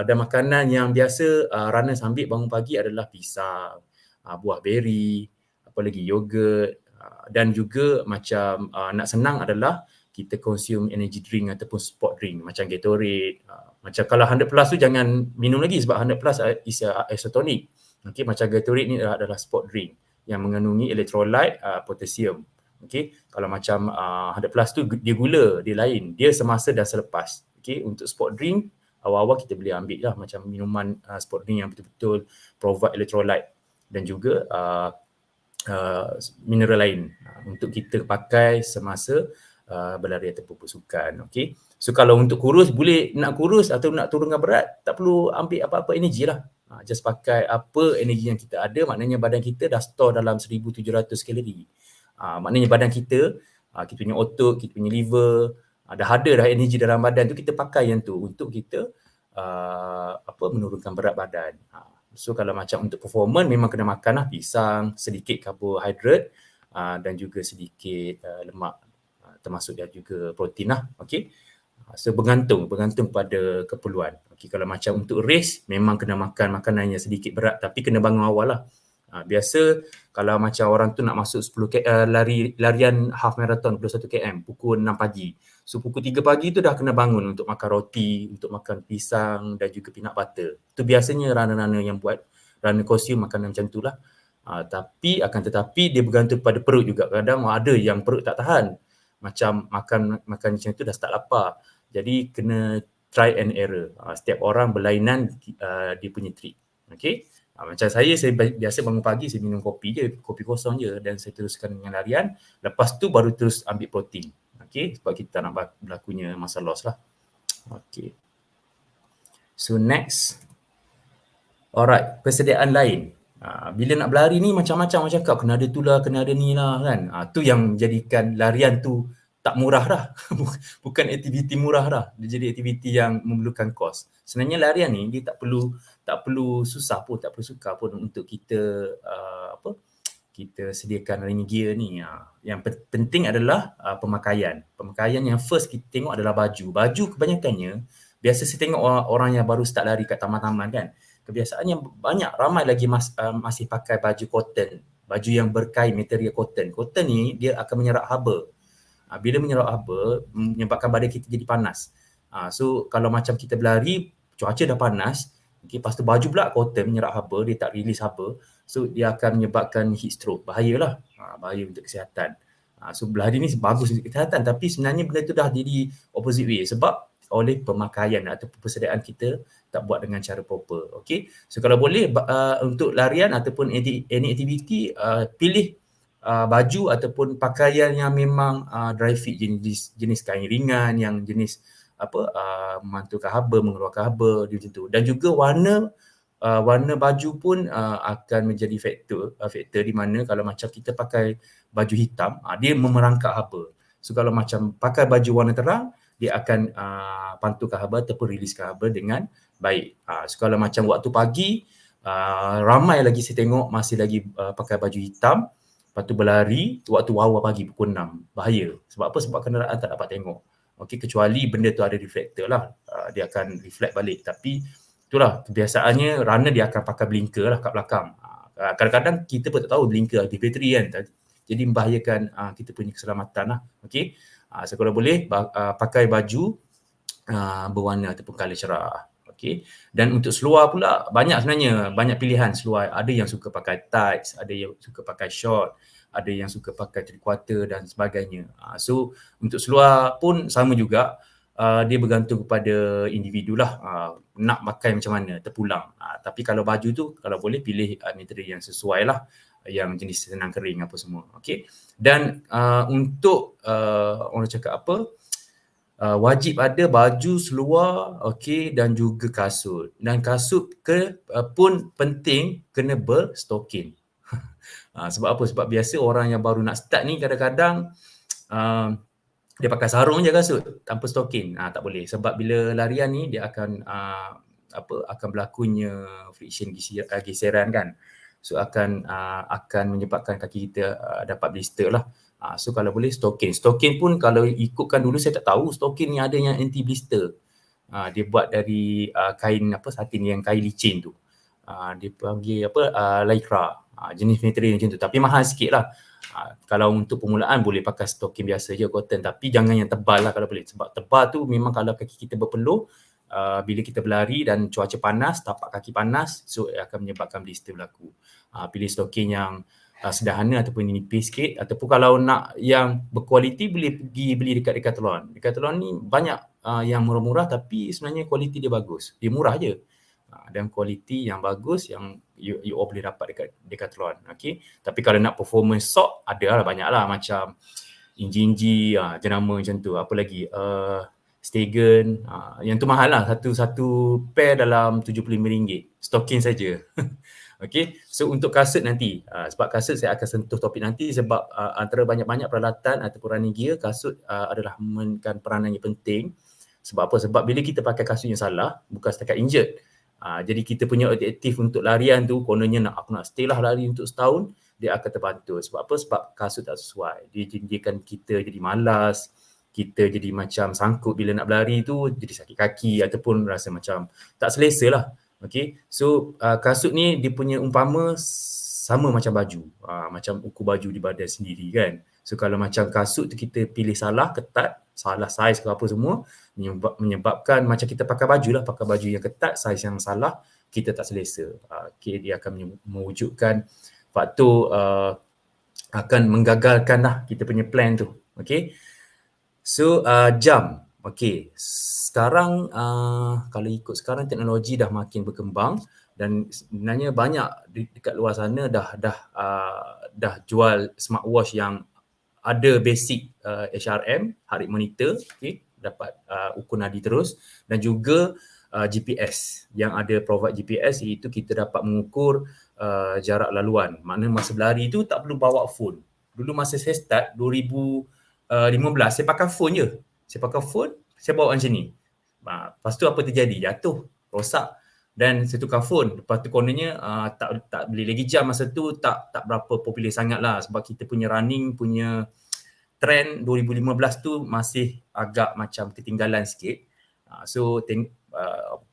Dan makanan yang biasa runners ambil bangun pagi adalah pisang, buah beri, apa lagi, yogurt, dan juga macam nak senang adalah kita consume energy drink ataupun sport drink macam Gatorade. Macam kalau 100 plus tu jangan minum lagi sebab 100 plus is isotonic. Okay, macam Gatorade ni adalah sport drink yang mengandungi electrolyte, potasium. Okay, kalau macam 100 plus tu dia gula, dia lain, dia semasa dan selepas. Okay, untuk sport drink awal-awal kita boleh ambil lah macam minuman sport drink yang betul-betul provide electrolyte dan juga mineral lain untuk kita pakai semasa berlari ataupun bersukan. Okay. So kalau untuk kurus, boleh nak kurus atau nak turunkan berat, tak perlu ambil apa-apa energi lah. Just pakai apa energi yang kita ada, maknanya badan kita dah store dalam 1,700 kalori. Maknanya badan kita, kita punya otot, kita punya liver, dah ada dah energi dalam badan tu, kita pakai yang tu untuk kita menurunkan berat badan. So kalau macam untuk performance memang kena makan lah pisang, sedikit karbohidrat dan juga sedikit lemak, termasuk dan juga protein lah. Okey. So bergantung pada keperluan. Okey, kalau macam untuk race memang kena makan makanan yang sedikit berat tapi kena bangun awal lah. Biasa kalau macam orang tu nak masuk 10 larian half marathon 21 km pukul 6 pagi. So pukul 3 pagi tu dah kena bangun untuk makan roti, untuk makan pisang dan juga peanut butter. Itu biasanya runner-runner yang buat, runner consume makanan macam tu lah. Tapi akan tetapi dia bergantung pada perut juga. Kadang ada yang perut tak tahan. Macam makan macam tu dah start lapar. Jadi kena try and error. Setiap orang berlainan dia punya trik. Okay. Macam saya biasa bangun pagi saya minum kopi je, kopi kosong je dan saya teruskan dengan larian. Lepas tu baru terus ambil protein. Okay, sebab kita nak berlakunya masa loss lah. Okay. So next. Alright, persediaan lain. Bila nak berlari ni macam-macam macam cakap, kena ada tu lah, kena ada ni lah kan. Tu yang menjadikan larian tu tak murah dah. Bukan aktiviti murah dah. Dia jadi aktiviti yang memerlukan kos. Sebenarnya larian ni dia tak perlu susah pun, tak perlu sukar pun untuk kita kita sediakan running gear ni. Yang penting adalah pemakaian. Pemakaian yang first kita tengok adalah baju. Baju kebanyakannya biasa saya tengok orang yang baru start lari kat taman-taman kan. Kebiasaannya banyak ramai lagi masih pakai baju cotton. Baju yang berkain material cotton. Cotton ni dia akan menyerap haba. Bila menyerap haba menyebabkan badan kita jadi panas. So kalau macam kita berlari cuaca dah panas, okay, lepas tu baju pula cotton menyerap haba, dia tak release haba. So dia akan menyebabkan heat stroke. Bahayalah. Bahaya untuk kesihatan. So berlari ni bagus untuk kesihatan tapi sebenarnya benda tu dah jadi opposite way sebab oleh pemakaian atau persediaan kita tak buat dengan cara proper. Okay. So kalau boleh untuk larian ataupun any activity pilih baju ataupun pakaian yang memang dry fit, jenis kain ringan, yang jenis memantulkan haba, mengeluarkan haba macam tu. Dan juga warna baju pun akan menjadi faktor di mana kalau macam kita pakai baju hitam, dia memerangkap haba. So kalau macam pakai baju warna terang, dia akan pantulkan haba ataupun riliskan haba dengan baik. So kalau macam waktu pagi, ramai lagi saya tengok masih lagi pakai baju hitam, lepas tu berlari waktu awal pagi pukul 6. Bahaya. Sebab apa? Sebab kenderaan tak dapat tengok. Okey, kecuali benda tu ada reflector lah. Dia akan reflect balik. Tapi itulah kebiasaannya runner dia akan pakai blinker lah kat belakang. Kadang-kadang kita pun tak tahu blinker aktif bateri kan. Jadi membahayakan kita punya keselamatan lah. Okey. So kalau boleh pakai baju berwarna ataupun colour cerah. Okay. Dan untuk seluar pula banyak sebenarnya, banyak pilihan seluar. Ada yang suka pakai tights, ada yang suka pakai short, ada yang suka pakai three quarter dan sebagainya. So untuk seluar pun sama juga, dia bergantung kepada individu lah, nak pakai macam mana, terpulang. Tapi kalau baju tu kalau boleh pilih material yang sesuai lah, yang jenis senang kering apa semua. Okay. Dan untuk orang cakap apa, wajib ada baju, seluar, okey, dan juga kasut. Dan kasut pun penting kena berstokin. Sebab apa? Sebab biasa orang yang baru nak start ni kadang-kadang dia pakai sarung je kasut tanpa stokin. Tak boleh. Sebab bila larian ni dia akan akan berlakunya friction, geseran kan. So akan menyebabkan kaki kita dapat blister lah. So kalau boleh stokin. Stokin pun kalau ikutkan dulu saya tak tahu stokin ni ada yang anti blister. Dia buat dari kain satin yang kain licin tu. Dia panggil lycra. Jenis material macam tu. Tapi mahal sikit lah. Kalau untuk permulaan boleh pakai stokin biasa je cotton. Tapi jangan yang tebal lah kalau boleh. Sebab tebal tu memang kalau kaki kita berpeluh, bila kita berlari dan cuaca panas, tapak kaki panas, so akan menyebabkan blister berlaku. Pilih stokin yang sederhana ataupun nipis sikit, ataupun kalau nak yang berkualiti boleh pergi beli dekat Decathlon. Decathlon ni banyak yang murah-murah tapi sebenarnya kualiti dia bagus. Dia murah je. Dan kualiti yang bagus yang you all boleh dapat dekat Decathlon. Okay. Tapi kalau nak performance sok, ada lah banyak lah macam Inji, jenama macam tu. Apa lagi? Stegen, yang tu mahal lah. Satu pair dalam RM75. Stokin saja. Okay, so untuk kasut nanti, sebab kasut saya akan sentuh topik nanti sebab antara banyak-banyak peralatan ataupun running gear, kasut adalah memainkan peranan yang penting Sebab apa? Sebab bila kita pakai kasut yang salah, bukan setakat injured. Jadi kita punya objektif untuk larian tu, kononnya aku nak stay lah lari untuk setahun, dia akan terbantu. Sebab apa? Sebab kasut tak sesuai. Dia jadikan kita jadi malas, kita jadi macam sangkut bila nak berlari tu, jadi sakit kaki ataupun rasa macam tak selesa lah. Okay, so kasut ni dia punya umpama sama macam baju, macam ukur baju di badan sendiri kan. So kalau macam kasut tu kita pilih salah, ketat, salah saiz ke apa semua, menyebabkan macam kita pakai baju lah, pakai baju yang ketat, saiz yang salah, kita tak selesa. Okay, dia akan mewujudkan faktor akan menggagalkan lah kita punya plan tu. Okay, so jam. Okay, sekarang kalau ikut sekarang teknologi dah makin berkembang dan sebenarnya banyak dekat luar sana dah jual smartwatch yang ada basic HRM, heart rate monitor, okay, dapat ukur nadi terus, dan juga GPS yang ada provide GPS, iaitu kita dapat mengukur jarak laluan. Maknanya masa berlari tu tak perlu bawa phone. Dulu masa saya start 2015 saya pakai phone je. Saya pakai phone, saya bawa macam ni. Lepas tu apa terjadi? Jatuh, rosak. Dan saya tukar phone. Lepas tu kononnya tak beli lagi jam masa tu, tak berapa popular sangat lah. Sebab kita punya running punya trend 2015 tu masih agak macam ketinggalan sikit. So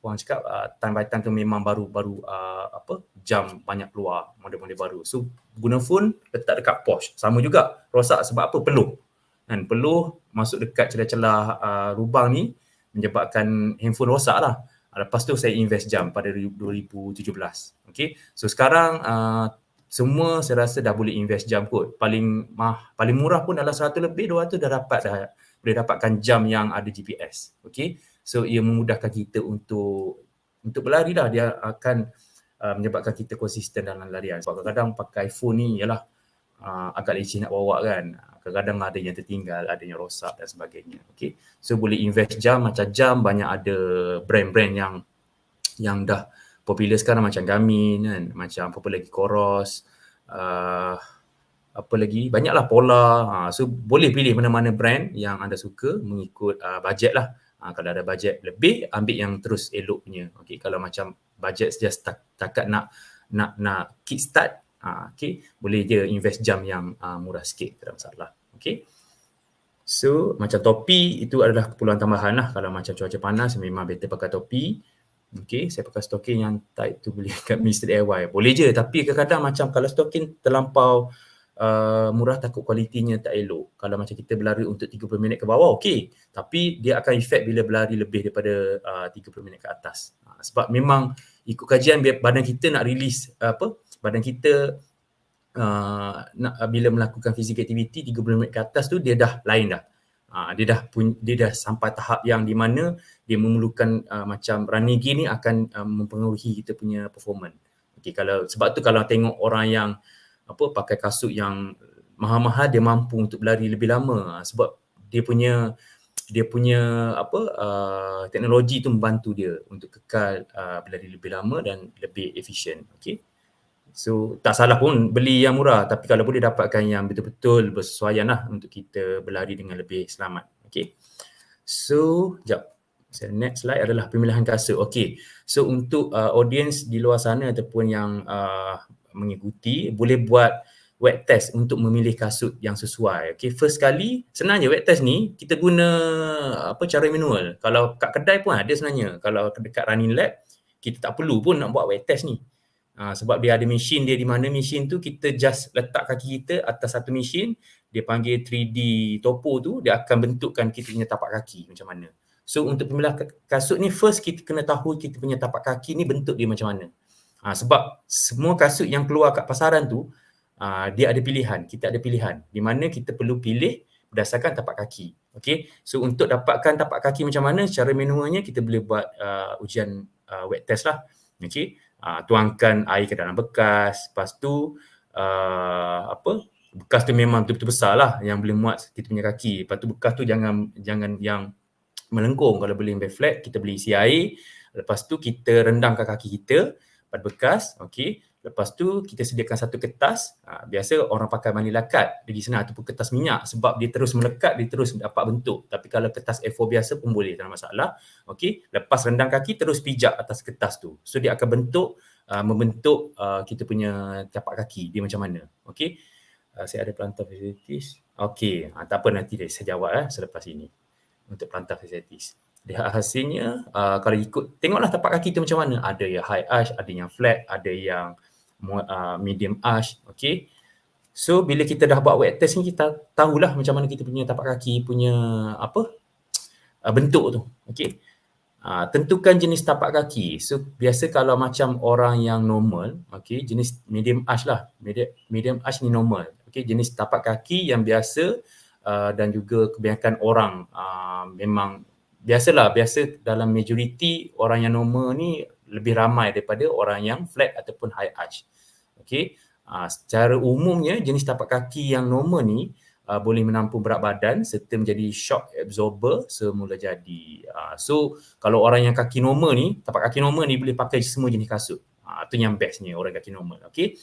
orang cakap time by time tu memang baru jam banyak keluar, model-model baru. So guna phone letak dekat pouch. Sama juga rosak sebab apa? Peluh. Kan peluh masuk dekat celah-celah lubang ni menyebabkan handphone rosak lah. Lepas tu saya invest jam pada 2017. Okay. So sekarang semua saya rasa dah boleh invest jam kot. Paling murah pun dalam 100 lebih, 200 boleh dapatkan jam yang ada GPS. Okay. So ia memudahkan kita untuk berlari lah. Dia akan menyebabkan kita konsisten dalam larian. Sebab kadang-kadang pakai phone ni ialah agak leceh nak bawa kan. Kadang-kadang ada yang tertinggal, ada yang rosak dan sebagainya. Okay. So boleh invest jam, macam jam banyak ada brand-brand yang dah popular sekarang macam Garmin kan, macam apa lagi, Coros, apa lagi, banyaklah Polar. So boleh pilih mana-mana brand yang anda suka mengikut bajet lah. Kalau ada bajet lebih, ambil yang terus elok punya. Okay. Kalau macam bajet just takat nak kickstart, okay, boleh je invest jam yang murah sikit, tak ada masalah. Okay. So macam topi itu adalah keperluan tambahan lah. Kalau macam cuaca panas memang better pakai topi. Okay, saya pakai stocking yang tight tu beli kat Mr. DIY. Boleh je, tapi kadang-kadang macam kalau stocking terlampau murah takut kualitinya tak elok. Kalau macam kita berlari untuk 30 minit ke bawah, okey. Tapi dia akan efek bila berlari lebih daripada 30 minit ke atas. Sebab memang ikut kajian badan kita nak release badan kita bila melakukan physical activity 30 minit ke atas tu dia dah lain dah. Dia dah sampai tahap yang di mana dia memerlukan macam running gear ni akan mempengaruhi kita punya performance. Okay, sebab tu kalau tengok orang yang pakai kasut yang mahal-mahal, dia mampu untuk berlari lebih lama sebab dia punya teknologi tu membantu dia untuk kekal berlari lebih lama dan lebih efisien. Okay. So tak salah pun beli yang murah, tapi kalau boleh dapatkan yang betul-betul bersesuaian lah untuk kita berlari dengan lebih selamat. Okay. So, next slide adalah pemilihan kasut. Okay. So untuk audience di luar sana ataupun yang mengikuti, boleh buat wet test untuk memilih kasut yang sesuai. Okay. First kali, senang je wet test ni, kita guna cara manual. Kalau kat kedai pun ada sebenarnya. Kalau dekat running lab, kita tak perlu pun nak buat wet test ni. Sebab dia ada mesin dia di mana mesin tu kita just letak kaki kita atas satu mesin, dia panggil 3D topo tu, dia akan bentukkan kita punya tapak kaki macam mana. So untuk pemilihan kasut ni first kita kena tahu kita punya tapak kaki ni bentuk dia macam mana. Sebab semua kasut yang keluar kat pasaran tu dia ada pilihan, kita ada pilihan di mana kita perlu pilih berdasarkan tapak kaki. Okay, so untuk dapatkan tapak kaki macam mana secara manualnya kita boleh buat ujian wet test lah. Okay. Tuangkan air ke dalam bekas, lepas tu bekas tu memang betul-betul besar lah yang boleh muat kita punya kaki. Lepas tu bekas tu jangan yang melengkung. Kalau boleh ambil flat, kita boleh isi air, lepas tu kita rendamkan kaki kita pada bekas. Okay. Lepas tu kita sediakan satu kertas, biasa orang pakai manila card lagi senang, ataupun kertas minyak, sebab dia terus melekat, dia terus dapat bentuk. Tapi kalau kertas A4 biasa pun boleh, tak ada masalah. Okey, lepas rendam kaki terus pijak atas kertas tu. So dia akan membentuk kita punya tapak kaki dia macam mana. Okey. Saya ada plantar fasciitis. Okey, tak apa, nanti saya jawab selepas ini untuk plantar fasciitis. Lihat hasilnya, kalau ikut, tengoklah tapak kaki tu macam mana. Ada yang high arch, ada yang flat, ada yang medium arch. Okay. So bila kita dah buat wet test ni, kita tahulah macam mana kita punya tapak kaki punya bentuk tu. Okay. Tentukan jenis tapak kaki. So biasa kalau macam orang yang normal, okay, jenis medium arch lah. Medium arch ni normal. Okay, jenis tapak kaki yang biasa dan juga kebanyakan orang memang biasa dalam majoriti orang yang normal ni lebih ramai daripada orang yang flat ataupun high arch. Okay. Secara umumnya jenis tapak kaki yang normal ni boleh menampung berat badan serta menjadi shock absorber semula jadi. So kalau orang yang kaki normal ni, tapak kaki normal ni boleh pakai semua jenis kasut. Itu yang bestnya orang kaki normal. Okay.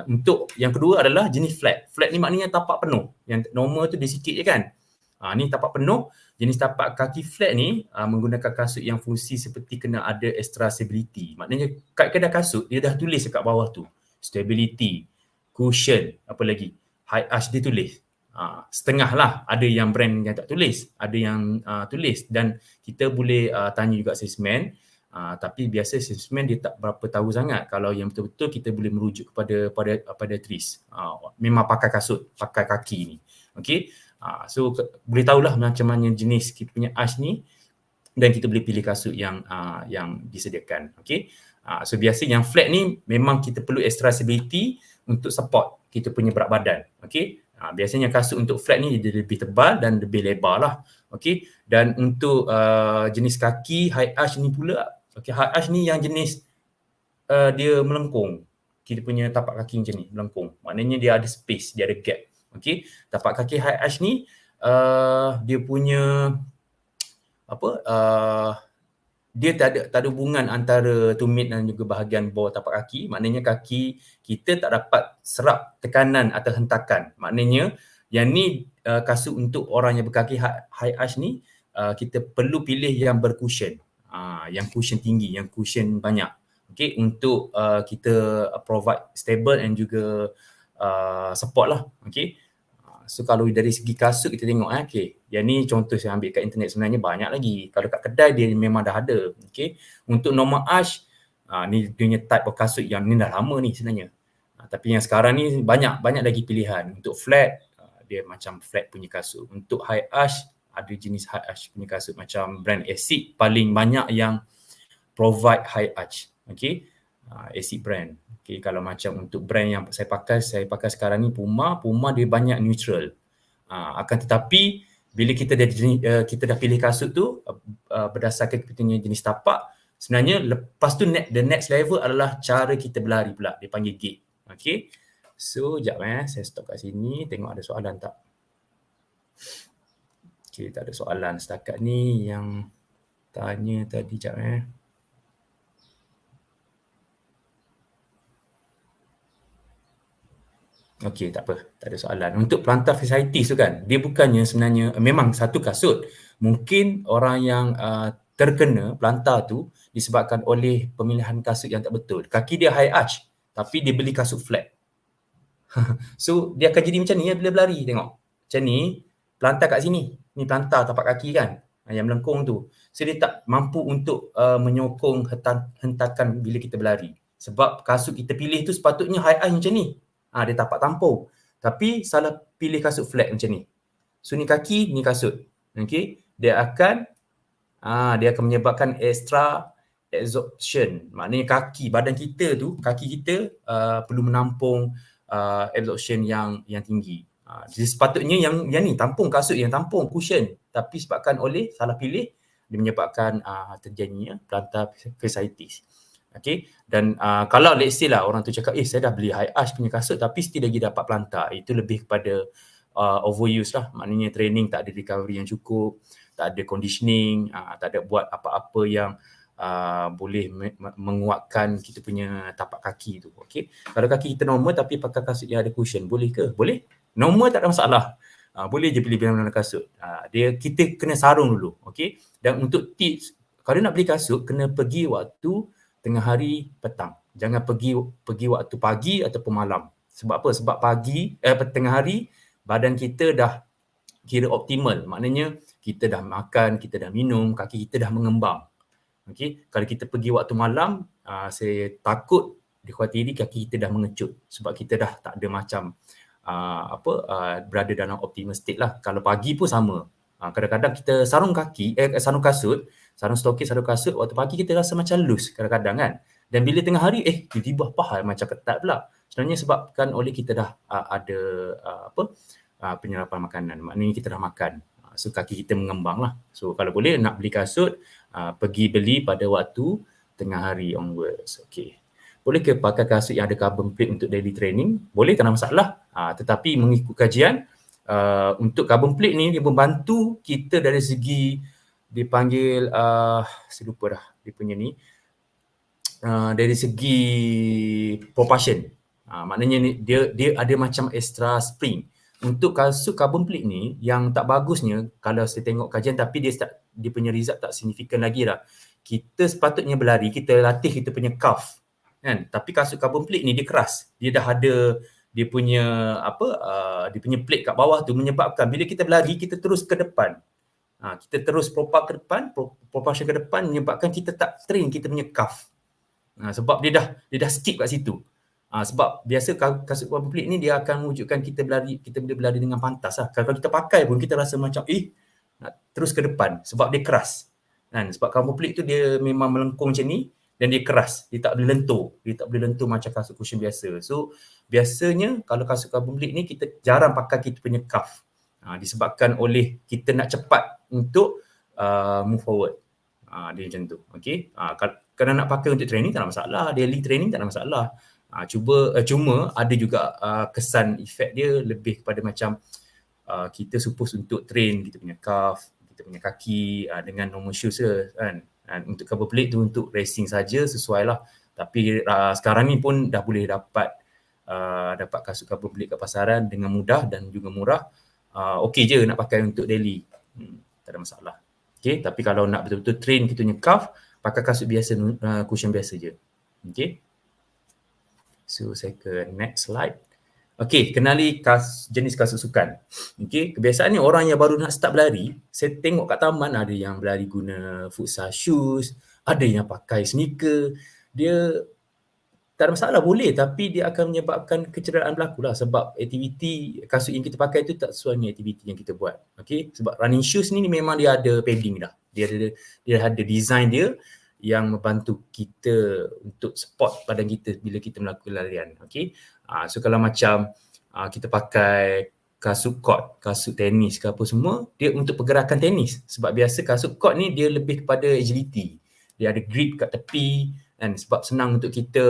Untuk yang kedua adalah jenis flat. Flat ni maknanya tapak penuh. Yang normal tu dia sikit je kan. Ni tapak penuh. Jenis tapak kaki flat ni menggunakan kasut yang fungsi seperti kena ada extra stability. Maknanya kat kedai kasut dia dah tulis dekat bawah tu. Stability, cushion, apa lagi? High arch dia tulis. Setengah lah. Ada yang brand yang tak tulis, ada yang tulis, dan kita boleh tanya juga salesman. Tapi biasa salesman dia tak berapa tahu sangat. Kalau yang betul-betul kita boleh merujuk pada tris. Memang pakai kasut, pakai kaki ni. Okay. So boleh tahulah macam mana jenis kita punya arch ni, dan kita boleh pilih kasut yang disediakan. Okay. So biasa yang flat ni memang kita perlu extra stability untuk support kita punya berat badan. Okay. Biasanya kasut untuk flat ni dia lebih tebal dan lebih lebar lah. Okay. Dan untuk jenis kaki high arch ni pula, okay, high arch ni yang jenis dia melengkung. Kita punya tapak kaki macam ni, melengkung. Maknanya dia ada space, dia ada gap. Okay. Tapak kaki high arch ni dia punya dia tak ada hubungan antara tumit dan juga bahagian bawah tapak kaki. Maknanya kaki kita tak dapat serap tekanan atau hentakan. Maknanya yang ni kasut untuk orang yang berkaki high arch ni, kita perlu pilih yang bercushion. Yang cushion tinggi, yang cushion banyak. Okay, untuk kita provide stable and juga support lah. Okay. So kalau dari segi kasut kita tengok okay. Yang ni contoh saya ambil kat internet, sebenarnya banyak lagi. Kalau kat kedai dia memang dah ada. Okay. Untuk normal arch, ni dia punya type of kasut yang ni dah lama ni sebenarnya. Tapi yang sekarang ni banyak lagi pilihan. Untuk flat, dia macam flat punya kasut. Untuk high arch, ada jenis high arch punya kasut macam brand Asics paling banyak yang provide high arch. Okay. Asics brand. Okay, kalau macam untuk brand yang saya pakai sekarang ni Puma dia banyak neutral. Akan tetapi bila kita dah pilih kasut tu berdasarkan kita punya jenis tapak, sebenarnya lepas tu the next level adalah cara kita berlari pula. Dia panggil gait. Okay. So, sekejap saya stop kat sini. Tengok ada soalan tak. Okay, tak ada soalan setakat ni yang tanya tadi. Sekejap Okey, tak apa. Tak ada soalan. Untuk plantar fasciitis tu kan, dia bukannya sebenarnya memang satu kasut. Mungkin orang yang terkena plantar tu disebabkan oleh pemilihan kasut yang tak betul. Kaki dia high arch, tapi dia beli kasut flat. So, dia akan jadi macam ni bila berlari. Tengok. Macam ni, plantar kat sini. Ni plantar tapak kaki kan, yang melengkung tu. So, dia tak mampu untuk menyokong hentakan bila kita berlari. Sebab kasut kita pilih tu sepatutnya high arch macam ni. Dia tapak tampung. Tapi salah pilih kasut flat macam ni. So ni kaki, ni kasut. Okay. Dia akan menyebabkan extra absorption. Maknanya badan kita tu, kaki kita perlu menampung absorption yang tinggi. Jadi sepatutnya yang ni tampung kasut, yang tampung cushion. Tapi sebabkan oleh salah pilih, dia menyebabkan terjadinya plantar fasciitis. Okay. Dan kalau let's say lah orang tu cakap, saya dah beli high arch punya kasut tapi still lagi dapat plantar. Itu lebih kepada overuse lah. Maknanya training tak ada recovery yang cukup, tak ada conditioning, tak ada buat apa-apa yang boleh menguatkan kita punya tapak kaki tu. Okey. Kalau kaki kita normal tapi pakai kasut yang ada cushion, boleh ke? Boleh. Normal tak ada masalah. Boleh je pilih mana kasut. Kita kena sarung dulu. Okey. Dan untuk tips, kalau nak beli kasut kena pergi waktu tengah hari petang. Jangan pergi waktu pagi ataupun malam. Sebab apa? Sebab tengah hari badan kita dah kira optimal. Maknanya kita dah makan, kita dah minum, kaki kita dah mengembang. Okey, kalau kita pergi waktu malam, saya takut dikhawatiri kaki kita dah mengecut sebab kita dah tak ada macam berada dalam optimal state lah. Kalau pagi pun sama. Kadang-kadang kita sarung kasut, sarung stokis, sarung kasut, waktu pagi kita rasa macam loose kadang-kadang kan. Dan bila tengah hari, tiba-tiba macam ketat pula. Sebenarnya sebabkan oleh kita dah ada penyerapan makanan. Maknanya kita dah makan. So kaki kita mengembang lah. So kalau boleh nak beli kasut, pergi beli pada waktu tengah hari onwards. Okay. Boleh ke pakai kasut yang ada carbon plate untuk daily training? Boleh, tak ada masalah. Tetapi mengikut kajian, untuk carbon plate ni dia membantu kita dari segi dipanggil, saya lupa dah dia punya ni, dari segi propulsion. Maknanya ni, dia ada macam extra spring. Untuk kasut carbon plate ni, yang tak bagusnya kalau saya tengok kajian tapi dia punya result tak signifikan lagi lah. Kita sepatutnya berlari, kita latih kita punya calf. Kan? Tapi kasut carbon plate ni dia keras. Dia dah ada dia punya dia punya plate kat bawah tu menyebabkan bila kita berlari kita terus ke depan. Kita terus propulsion ke depan menyebabkan kita tak train kita punya calf. Sebab dia dah skip kat situ. Sebab biasa kasut carbon plate ni dia akan wujudkan kita boleh berlari dengan pantas lah. Kalau kita pakai pun kita rasa macam nak terus ke depan sebab dia keras. Kan? Sebab carbon plate tu dia memang melengkung macam ni dan dia keras. Dia tak boleh lentur macam kasut cushion biasa. So biasanya kalau kasut carbon plate ni kita jarang pakai kita punya calf. Disebabkan oleh kita nak cepat untuk move forward. Dia macam tu. Okay? Kalau nak pakai untuk training tak ada masalah. Daily training tak ada masalah. Cuma ada juga kesan efek dia lebih kepada macam kita suppose untuk train kita punya calf, kita punya kaki dengan normal shoes kan. Untuk carbon plate tu untuk racing saja sesuai lah. Tapi sekarang ni pun dah boleh dapat kasut carbon plate kat pasaran dengan mudah dan juga murah. Okey je nak pakai untuk daily. Tak ada masalah. Okay, tapi kalau nak betul-betul train kita punya calf, pakai kasut biasa, cushion biasa je. Okay. So saya ke next slide. Okay, kenali jenis kasut sukan. Okay, kebiasaan ni orang yang baru nak start berlari, saya tengok kat taman ada yang berlari guna futsal shoes, ada yang pakai sneaker. Dia tak ada masalah, boleh, tapi dia akan menyebabkan kecederaan berlaku lah sebab aktiviti kasut yang kita pakai tu tak sesuai dengan aktiviti yang kita buat. Okay, sebab running shoes ni memang dia ada padding dah. Dia ada design dia yang membantu kita untuk support badan kita bila kita melakukan larian. Okay. So kalau macam kita pakai kasut court, kasut tenis ke apa semua, dia untuk pergerakan tenis. Sebab biasa kasut court ni dia lebih kepada agility. Dia ada grip kat tepi kan, sebab senang untuk kita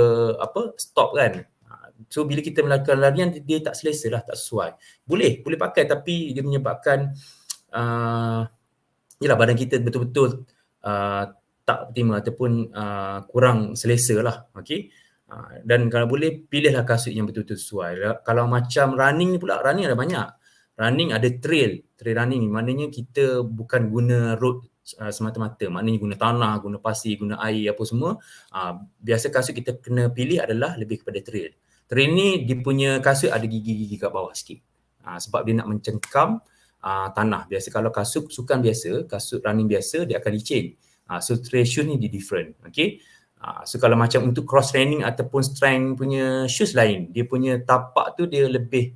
stop kan. So bila kita melakukan larian dia tak selesa lah, tak sesuai. Boleh pakai tapi dia menyebabkan badan kita betul-betul tak optimal ataupun kurang selesa lah. Okay. Dan kalau boleh pilihlah kasut yang betul-betul sesuai. Kalau macam running ni pula, running ada banyak. Running ada trail running ni maknanya kita bukan guna road semata-mata, maknanya guna tanah, guna pasir, guna air apa semua. Biasa kasut kita kena pilih adalah lebih kepada trail. Trail ni dia punya kasut ada gigi-gigi kat bawah sikit. Sebab dia nak mencengkam tanah. Biasa kalau kasut sukan biasa, kasut running biasa dia akan licin. So trail shoes ni dia different. Okay. So kalau macam untuk cross training ataupun strength punya shoes lain, dia punya tapak tu dia lebih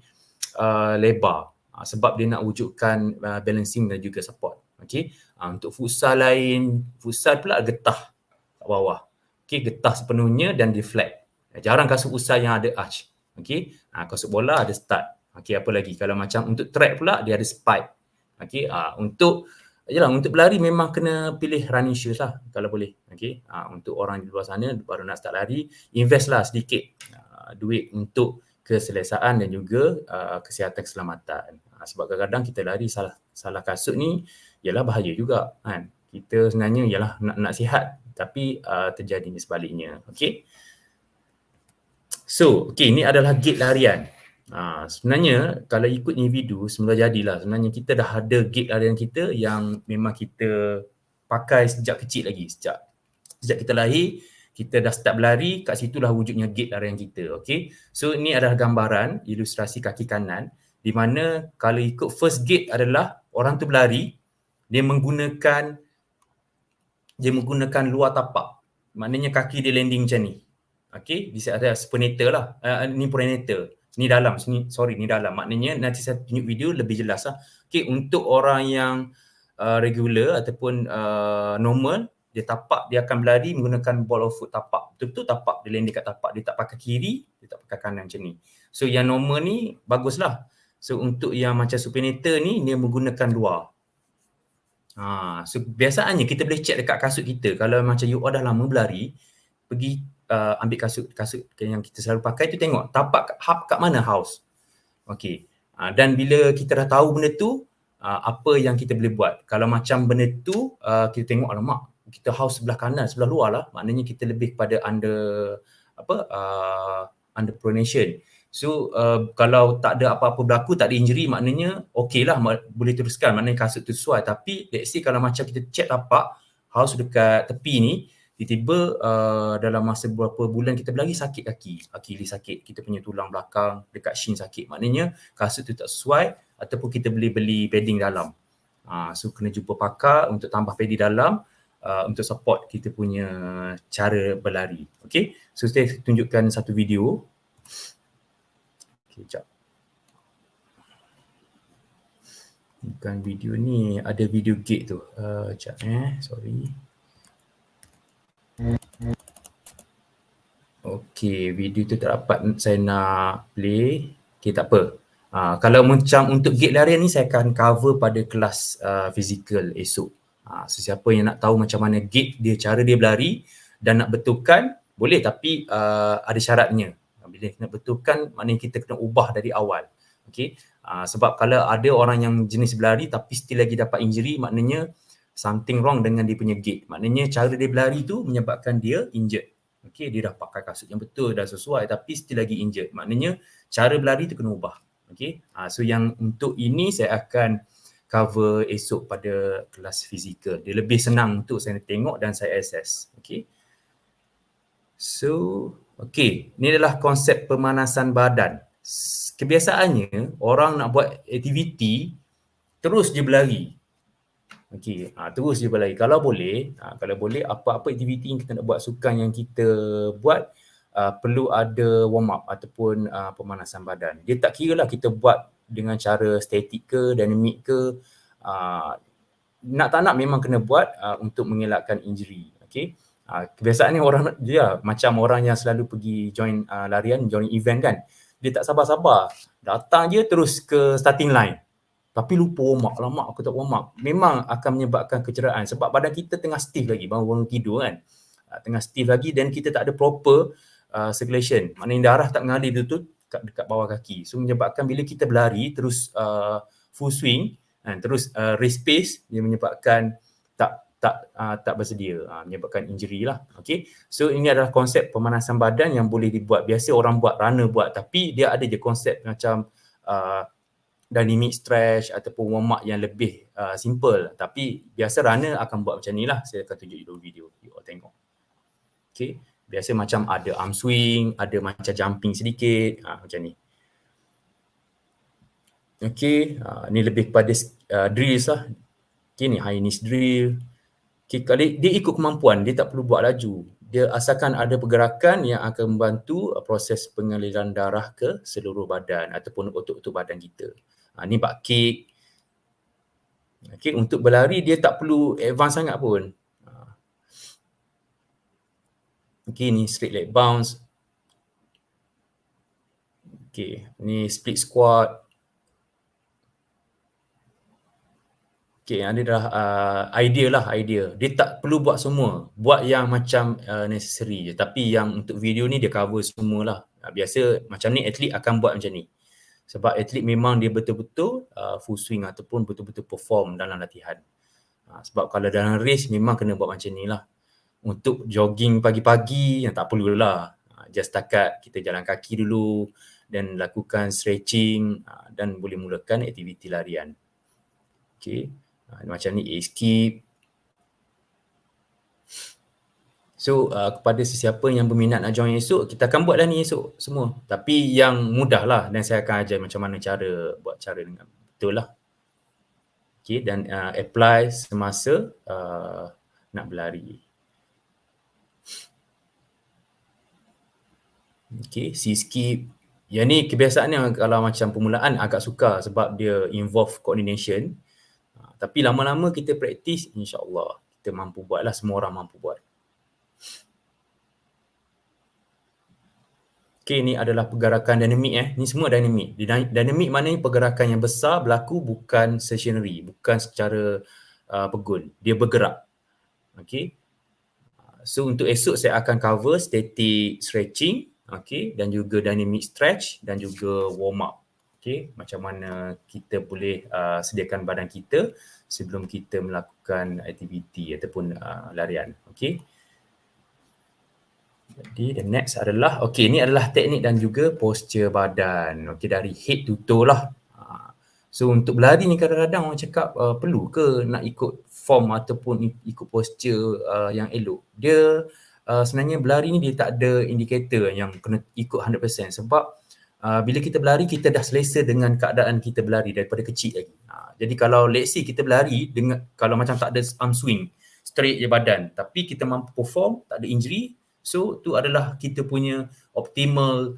lebar sebab dia nak wujudkan balancing dan juga support. Okay. Untuk futsal lain, futsal pula getah kat bawah. Okay, getah sepenuhnya dan dia flat. Jarang kasut futsal yang ada arch. Okay. Kasut bola ada stud. Okay, apa lagi? Kalau macam untuk track pula dia ada spike. Okay. Untuk berlari memang kena pilih running shoes lah kalau boleh. Okay. Untuk orang di luar sana baru nak start lari, invest lah sedikit duit untuk keselesaan dan juga kesihatan keselamatan. Sebab kadang-kadang kita lari salah kasut ni ialah bahaya juga kan. Kita sebenarnya ialah nak sihat tapi terjadinya sebaliknya. Okey. So, okey, ini adalah gate larian. Sebenarnya kalau ikut individu semula jadilah, sebenarnya kita dah ada gate larian kita yang memang kita pakai sejak kecil lagi. Sejak kita lahir, kita dah start berlari, kat situlah wujudnya gate larian kita. Okey. So ini adalah gambaran ilustrasi kaki kanan di mana kalau ikut first gate adalah orang tu berlari, dia menggunakan luar tapak. Maknanya kaki dia landing macam ni. Okey, di sini ada supinator lah. Ni pronator. Ni dalam, ni dalam. Maknanya nanti saya tunjuk video lebih jelas lah. Okey, untuk orang yang regular ataupun normal, dia tapak, dia akan berlari menggunakan ball of foot tapak. Betul-betul tapak, dia landing kat tapak. Dia tak pakai kiri, dia tak pakai kanan macam ni. So yang normal ni baguslah. So untuk yang macam supinator ni, dia menggunakan luar. So biasaannya kita boleh check dekat kasut kita. Kalau macam you all dah lama berlari, pergi ambil kasut yang kita selalu pakai tu, tengok tapak kat mana house. Okey. Dan bila kita dah tahu benda tu, apa yang kita boleh buat. Kalau macam benda tu kita tengok, alamak, kita house sebelah kanan, sebelah luar lah, maknanya kita lebih kepada under pronation. So kalau tak ada apa-apa berlaku, tak ada injury, maknanya okey lah, boleh teruskan, maknanya kasut tu sesuai. Tapi let's say kalau macam kita check tapak house dekat tepi ni, tiba-tiba dalam masa beberapa bulan kita berlari sakit kaki, kiri sakit, kita punya tulang belakang dekat shin sakit, maknanya kasut tu tak sesuai ataupun kita boleh beli padding dalam. So kena jumpa pakar untuk tambah padding dalam untuk support kita punya cara berlari. Okay, so saya tunjukkan satu video. Okay, sekejap. Bukan video ni, ada video gate tu. Sekejap sorry. Okay, video tu tak dapat saya nak play. Okay, tak apa. Kalau macam untuk gate larian ni, saya akan cover pada kelas fizikal esok. So siapa yang nak tahu macam mana gate dia, cara dia berlari dan nak betulkan, boleh, tapi ada syaratnya. Bila nak betulkan, maknanya kita kena ubah dari awal. Okay. Sebab kalau ada orang yang jenis berlari tapi still lagi dapat injury, maknanya something wrong dengan dia punya gate. Maknanya cara dia berlari tu menyebabkan dia injured. Okay, dia dah pakai kasut yang betul, dah sesuai, tapi still lagi injured. Maknanya cara berlari tu kena ubah. Okay. So yang untuk ini saya akan cover esok pada kelas fizikal. Dia lebih senang untuk saya tengok dan saya assess. Okay. So, okay, ini adalah konsep pemanasan badan. Kebiasaannya orang nak buat aktiviti terus je berlari. Okey, terus je berlari. Kalau boleh apa-apa aktiviti yang kita nak buat, sukan yang kita buat, perlu ada warm up ataupun pemanasan badan. Dia tak kira lah kita buat dengan cara statik ke, dinamik ke, nak tak nak memang kena buat untuk mengelakkan injury. Okey. Kebiasaannya orang dia macam orang yang selalu pergi join larian, join event kan. Dia tak sabar-sabar. Datang je terus ke starting line. Tapi lupa warm up. Lama aku tak warm up. Memang akan menyebabkan kecederaan sebab badan kita tengah stiff lagi, bangun tidur kan. Tengah stiff lagi dan kita tak ada proper circulation. Maknanya darah tak mengalir betul dekat bawah kaki. So menyebabkan bila kita berlari terus full swing, terus race pace, dia menyebabkan tak bersedia, menyebabkan injury lah. Okay. So ini adalah konsep pemanasan badan yang boleh dibuat. Biasa orang buat, runner buat, tapi dia ada je konsep macam dynamic stretch ataupun warm up yang lebih simple. Tapi biasa runner akan buat macam ni lah. Saya akan tunjuk dulu video, you all tengok. Okay. Biasa macam ada arm swing, ada macam jumping sedikit, macam ni. Okay, ni lebih kepada drills lah. Okay, ni high knees drill. Okay, kalau dia ikut kemampuan, dia tak perlu buat laju. Dia asalkan ada pergerakan yang akan membantu proses pengaliran darah ke seluruh badan ataupun otot-otot badan kita. Ni butt kick. Okay, untuk berlari dia tak perlu advance sangat pun. Okay, ni straight leg bounce. Okay, ni split squat. Okay, ini adalah idea. Dia tak perlu buat semua. Buat yang macam necessary je. Tapi yang untuk video ni dia cover semualah. Biasa macam ni atlet akan buat macam ni. Sebab atlet memang dia betul-betul full swing ataupun betul-betul perform dalam latihan. Sebab kalau dalam race memang kena buat macam ni lah. Untuk jogging pagi-pagi yang tak perlulah. Just setakat kita jalan kaki dulu dan lakukan stretching dan boleh mulakan aktiviti larian. Okay. Macam ni skip. So kepada sesiapa yang berminat nak join esok, kita akan buat dah ni esok semua. Tapi yang mudah lah, dan saya akan ajar macam mana cara buat cara dengan betul lah. Okay, dan apply semasa nak berlari. Okay, skip. Yang ni kebiasaan yang kalau macam permulaan agak sukar sebab dia involve coordination. Tapi lama-lama kita praktis, insyaAllah kita mampu buat lah, semua orang mampu buat. Okay, ni adalah pergerakan dinamik. Ni semua dinamik. Dinamik maknanya pergerakan yang besar berlaku bukan stationary, bukan secara pegun. Dia bergerak. Okay. So untuk esok saya akan cover static stretching, okay, dan juga dynamic stretch dan juga warm up. Okay, macam mana kita boleh sediakan badan kita sebelum kita melakukan aktiviti ataupun larian. Okay. Jadi the next adalah, okay, ni adalah teknik dan juga posture badan. Okay, dari head to toe lah. So untuk berlari ni kadang-kadang orang cakap perlu ke nak ikut form ataupun ikut posture yang elok. Dia sebenarnya berlari ni dia tak ada indikator yang kena ikut 100% sebab bila kita berlari kita dah selesa dengan keadaan kita berlari daripada kecil lagi. Jadi kalau let's say kita berlari dengan kalau macam tak ada arm swing, straight je badan tapi kita mampu perform, tak ada injury, so tu adalah kita punya optimal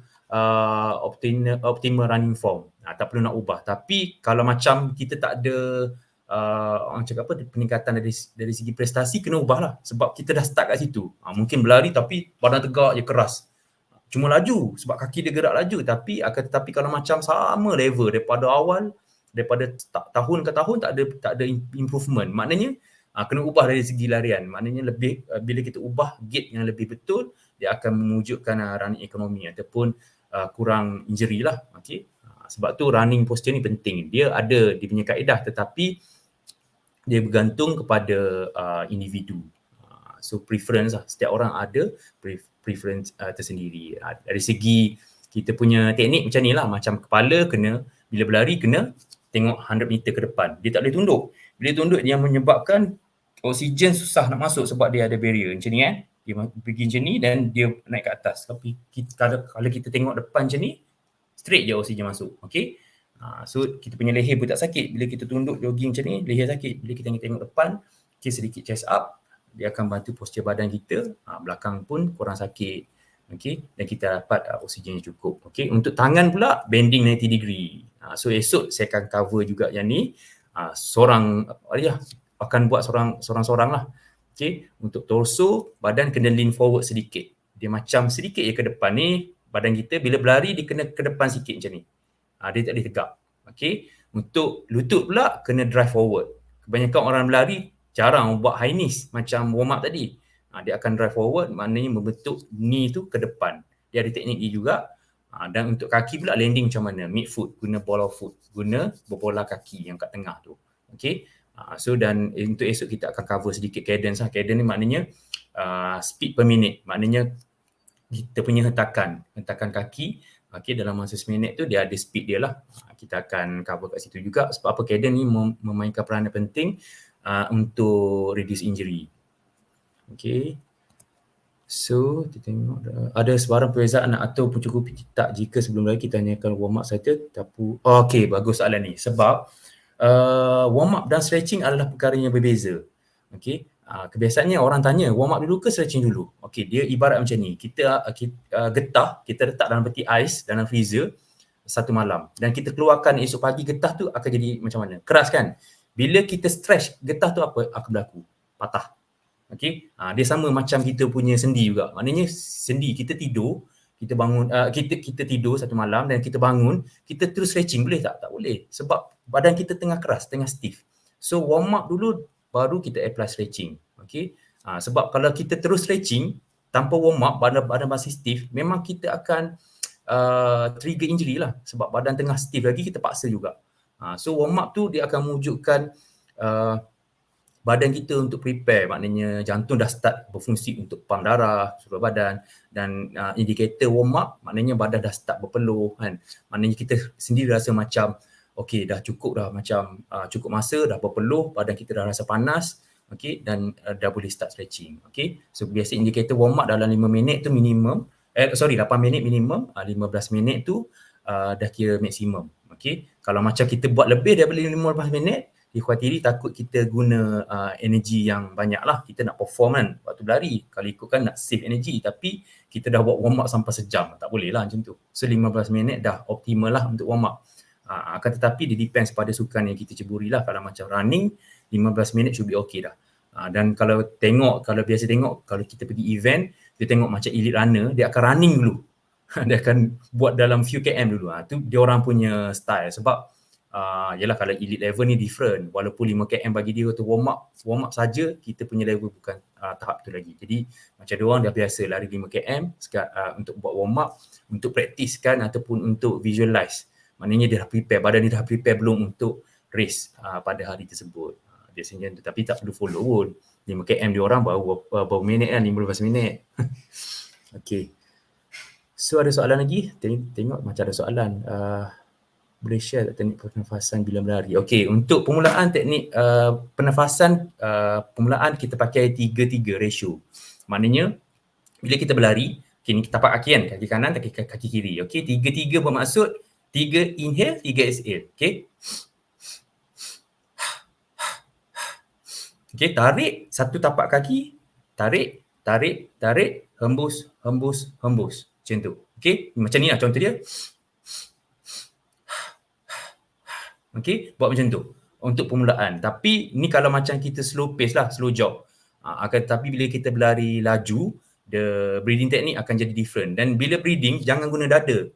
running form. Tak perlu nak ubah. Tapi kalau macam kita tak ada orang cakap apa, peningkatan dari segi prestasi, kena ubah lah. Sebab kita dah start kat situ. Mungkin berlari tapi badan tegak je, keras. Cuma laju sebab kaki dia gerak laju, tetapi kalau macam sama level daripada awal, daripada tahun ke tahun tak ada improvement. Maknanya kena ubah dari segi larian. Maknanya lebih bila kita ubah gate yang lebih betul, dia akan mewujudkan running ekonomi ataupun kurang injury lah. Okay. Sebab tu running posture ni penting. Dia ada dia punya kaedah tetapi dia bergantung kepada individu. So preference lah. Setiap orang ada preference tersendiri. Dari segi kita punya teknik macam ni lah. Macam kepala kena, bila berlari kena tengok 100 meter ke depan. Dia tak boleh tunduk. Bila tunduk dia menyebabkan oksigen susah nak masuk sebab dia ada barrier. Macam ni dia pergi macam ni dan dia naik ke atas. Tapi kalau kita tengok depan macam ni, straight je oksigen masuk. Okay. So kita punya leher pun tak sakit. Bila kita tunduk jogging macam ni, leher sakit. Bila kita tengok depan, okay, sedikit chest up, dia akan bantu postur badan kita. Belakang pun kurang sakit. Okay. Dan kita dapat oksigen yang cukup. Okay. Untuk tangan pula, bending 90 degree. So esok saya akan cover juga yang ni. Akan buat sorang-sorang lah. Okay. Untuk torso, badan kena lean forward sedikit. Dia macam sedikit je ke depan ni. Badan kita bila berlari dia kena ke depan sikit macam ni. Dia tak boleh tegak. Okay. Untuk lutut pula kena drive forward. Kebanyakan orang berlari jarang buat high knees macam warm up tadi. Dia akan drive forward, maknanya membentuk knee tu ke depan. Dia ada teknik ni juga. Dan untuk kaki pula landing macam mana? Mid foot, guna ball of foot. Guna berbola kaki yang kat tengah tu. Okay. So dan untuk esok kita akan cover sedikit cadence lah. Cadence ni maknanya speed per minute. Maknanya kita punya hentakan kaki, okay, dalam masa seminit tu dia ada speed dia lah. Kita akan cover kat situ juga sebab apa cadence ni memainkan peranan penting untuk reduce injury. Okay. So kita tengok ada sebarang perbezaan atau mencukupi tak jika sebelum lagi kita tanyakan warm up saja. Okay, bagus soalan ni sebab warm up dan stretching adalah perkara yang berbeza. Okay. Kebiasaannya orang tanya warm up dulu ke stretching dulu. Okey, dia ibarat macam ni. Kita getah, kita letak dalam peti ais dalam freezer satu malam dan kita keluarkan esok pagi, getah tu akan jadi macam mana? Keras kan? Bila kita stretch, getah tu apa akan berlaku? Patah. Okey. Dia sama macam kita punya sendi juga. Maknanya sendi kita tidur, kita bangun kita tidur satu malam dan kita bangun, kita terus stretching boleh tak? Tak boleh. Sebab badan kita tengah keras, tengah stiff. So warm up dulu baru kita apply stretching. Okay. Sebab kalau kita terus stretching tanpa warm up, badan masih stiff, memang kita akan trigger injury lah. Sebab badan tengah stiff lagi, kita paksa juga. So warm up tu dia akan mewujudkan badan kita untuk prepare, maknanya jantung dah start berfungsi untuk pam darah seluruh badan, dan indikator warm up maknanya badan dah start berpeluh kan. Maknanya kita sendiri rasa macam okey dah cukup dah, macam cukup masa dah berpeluh, badan kita dah rasa panas, okey, dan dah boleh start stretching. Okey. So biasa indikator warm up dalam 5 minit tu minimum, 8 minit minimum, 15 minit tu dah kira maksimum. Okey. Kalau macam kita buat lebih daripada 15 minit, dikhawatiri takut kita guna energi yang banyak lah. Kita nak perform kan waktu berlari. Kalau ikutkan nak save energi, tapi kita dah buat warm up sampai sejam. Tak boleh lah macam tu. So 15 minit dah optimal lah untuk warm up. Akan tetapi dia depends pada sukan yang kita ceburi lah. Kalau macam running, 15 minit should be okay dah. Dan kalau biasa tengok, kalau kita pergi event, dia tengok macam elite runner, dia akan running dulu. Dia akan buat dalam few km dulu. Tu dia orang punya style. Sebab yalah kalau elite level ni different. Walaupun 5 km bagi dia tu warm up saja, kita punya level bukan tahap tu lagi. Jadi macam dia orang dah biasa lari 5 km untuk buat warm up, untuk praktis kan ataupun untuk visualize. Maknanya dia dah prepare, badan dia dah prepare belum untuk race pada hari tersebut. Biasanya tu, tapi tak perlu follow pun. 5 km dia orang berapa minit kan, 15 minit. Okay. So ada soalan lagi? Tengok macam ada soalan. Boleh share teknik pernafasan bila berlari? Okey, untuk permulaan teknik pernafasan, permulaan kita pakai 3-3 ratio. Maknanya bila kita berlari, okay, ni tapak kaki kan, kaki kanan, kaki kiri. Okey, 3-3 bermaksud 3 inhale, 3 exhale. Okey. Okey, tarik satu tapak kaki, tarik, hembus. Macam tu. Okey, macam ni lah contoh dia. Okey, buat macam tu untuk permulaan. Tapi ni kalau macam kita slow pace lah, slow jog. Tapi bila kita berlari laju, the breathing technique akan jadi different. Dan bila breathing, jangan guna dada.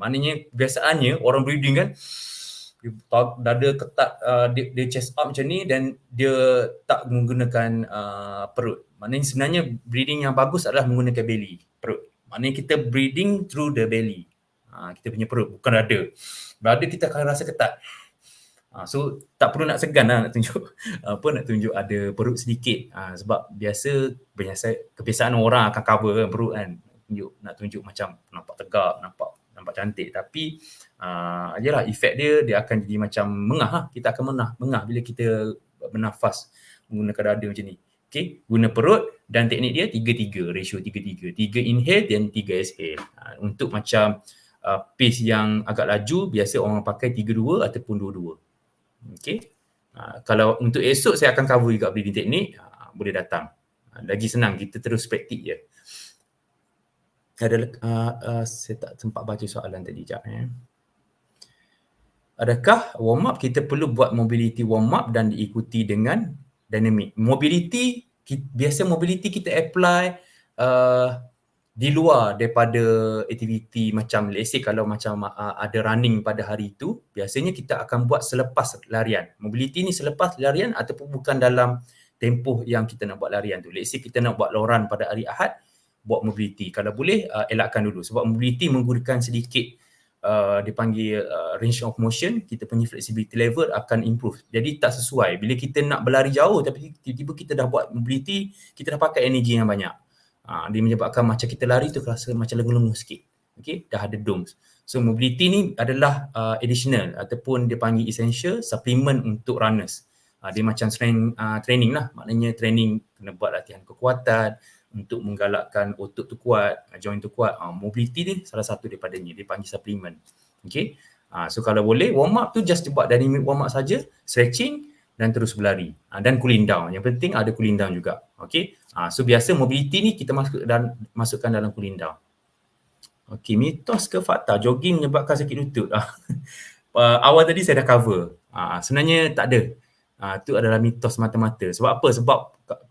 Maknanya biasaannya orang breathing kan, dada ketat, dia chest up macam ni dan dia tak menggunakan perut. Maknanya sebenarnya breathing yang bagus adalah menggunakan belly, perut. Maknanya kita breathing through the belly. Kita punya perut, bukan dada. Dada kita akan rasa ketat. So tak perlu nak segan lah nak tunjuk ada perut sedikit, sebab kebiasaan orang akan cover kan perut kan, nak tunjuk macam nampak tegap, nampak cantik, tapi yalah efek dia akan jadi macam mengah lah. Kita akan mengah bila kita bernafas menggunakan dada macam ni. Okay, guna perut dan teknik dia 3-3, ratio 3-3. 3 inhale dan 3 exhale. Untuk macam pace yang agak laju, biasa orang pakai 3-2 ataupun 2-2. Okay. Kalau untuk esok saya akan cover juga breathing teknik, boleh datang. Lagi senang, kita terus praktik je. Saya tak sempat baca soalan tadi, sekejap. Adakah warm up kita perlu buat mobility warm up dan diikuti dengan dynamic? Biasa mobility kita apply di luar daripada aktiviti macam let's say kalau macam ada running pada hari itu, biasanya kita akan buat selepas larian. Mobility ni selepas larian ataupun bukan dalam tempoh yang kita nak buat larian tu. Let's say kita nak buat long run pada hari Ahad, buat mobility. Kalau boleh elakkan dulu sebab mobility menggunakan sedikit dipanggil range of motion, kita punya flexibility level akan improve. Jadi tak sesuai. Bila kita nak berlari jauh tapi tiba-tiba kita dah buat mobility, kita dah pakai energi yang banyak. Dia menyebabkan macam kita lari tu rasa macam lenguh-lenguh sikit. Okay, dah ada DOMS. So mobility ni adalah additional ataupun dia panggil essential supplement untuk runners. Dia macam strength training lah. Maknanya training kena buat latihan kekuatan untuk menggalakkan otot tu kuat, joint tu kuat. Mobility ni salah satu daripadanya. Dia panggil supplement. Okay. So kalau boleh warm up tu just buat dynamic warm up saja, stretching dan terus berlari. Dan cooling down. Yang penting ada cooling down juga. Okay. So biasa mobility ni kita masukkan dalam cooling down. Okay, mitos ke fakta jogging menyebabkan sakit lutut? Awal tadi saya dah cover. Sebenarnya tak ada. Itu adalah mitos mata-mata. Sebab apa? Sebab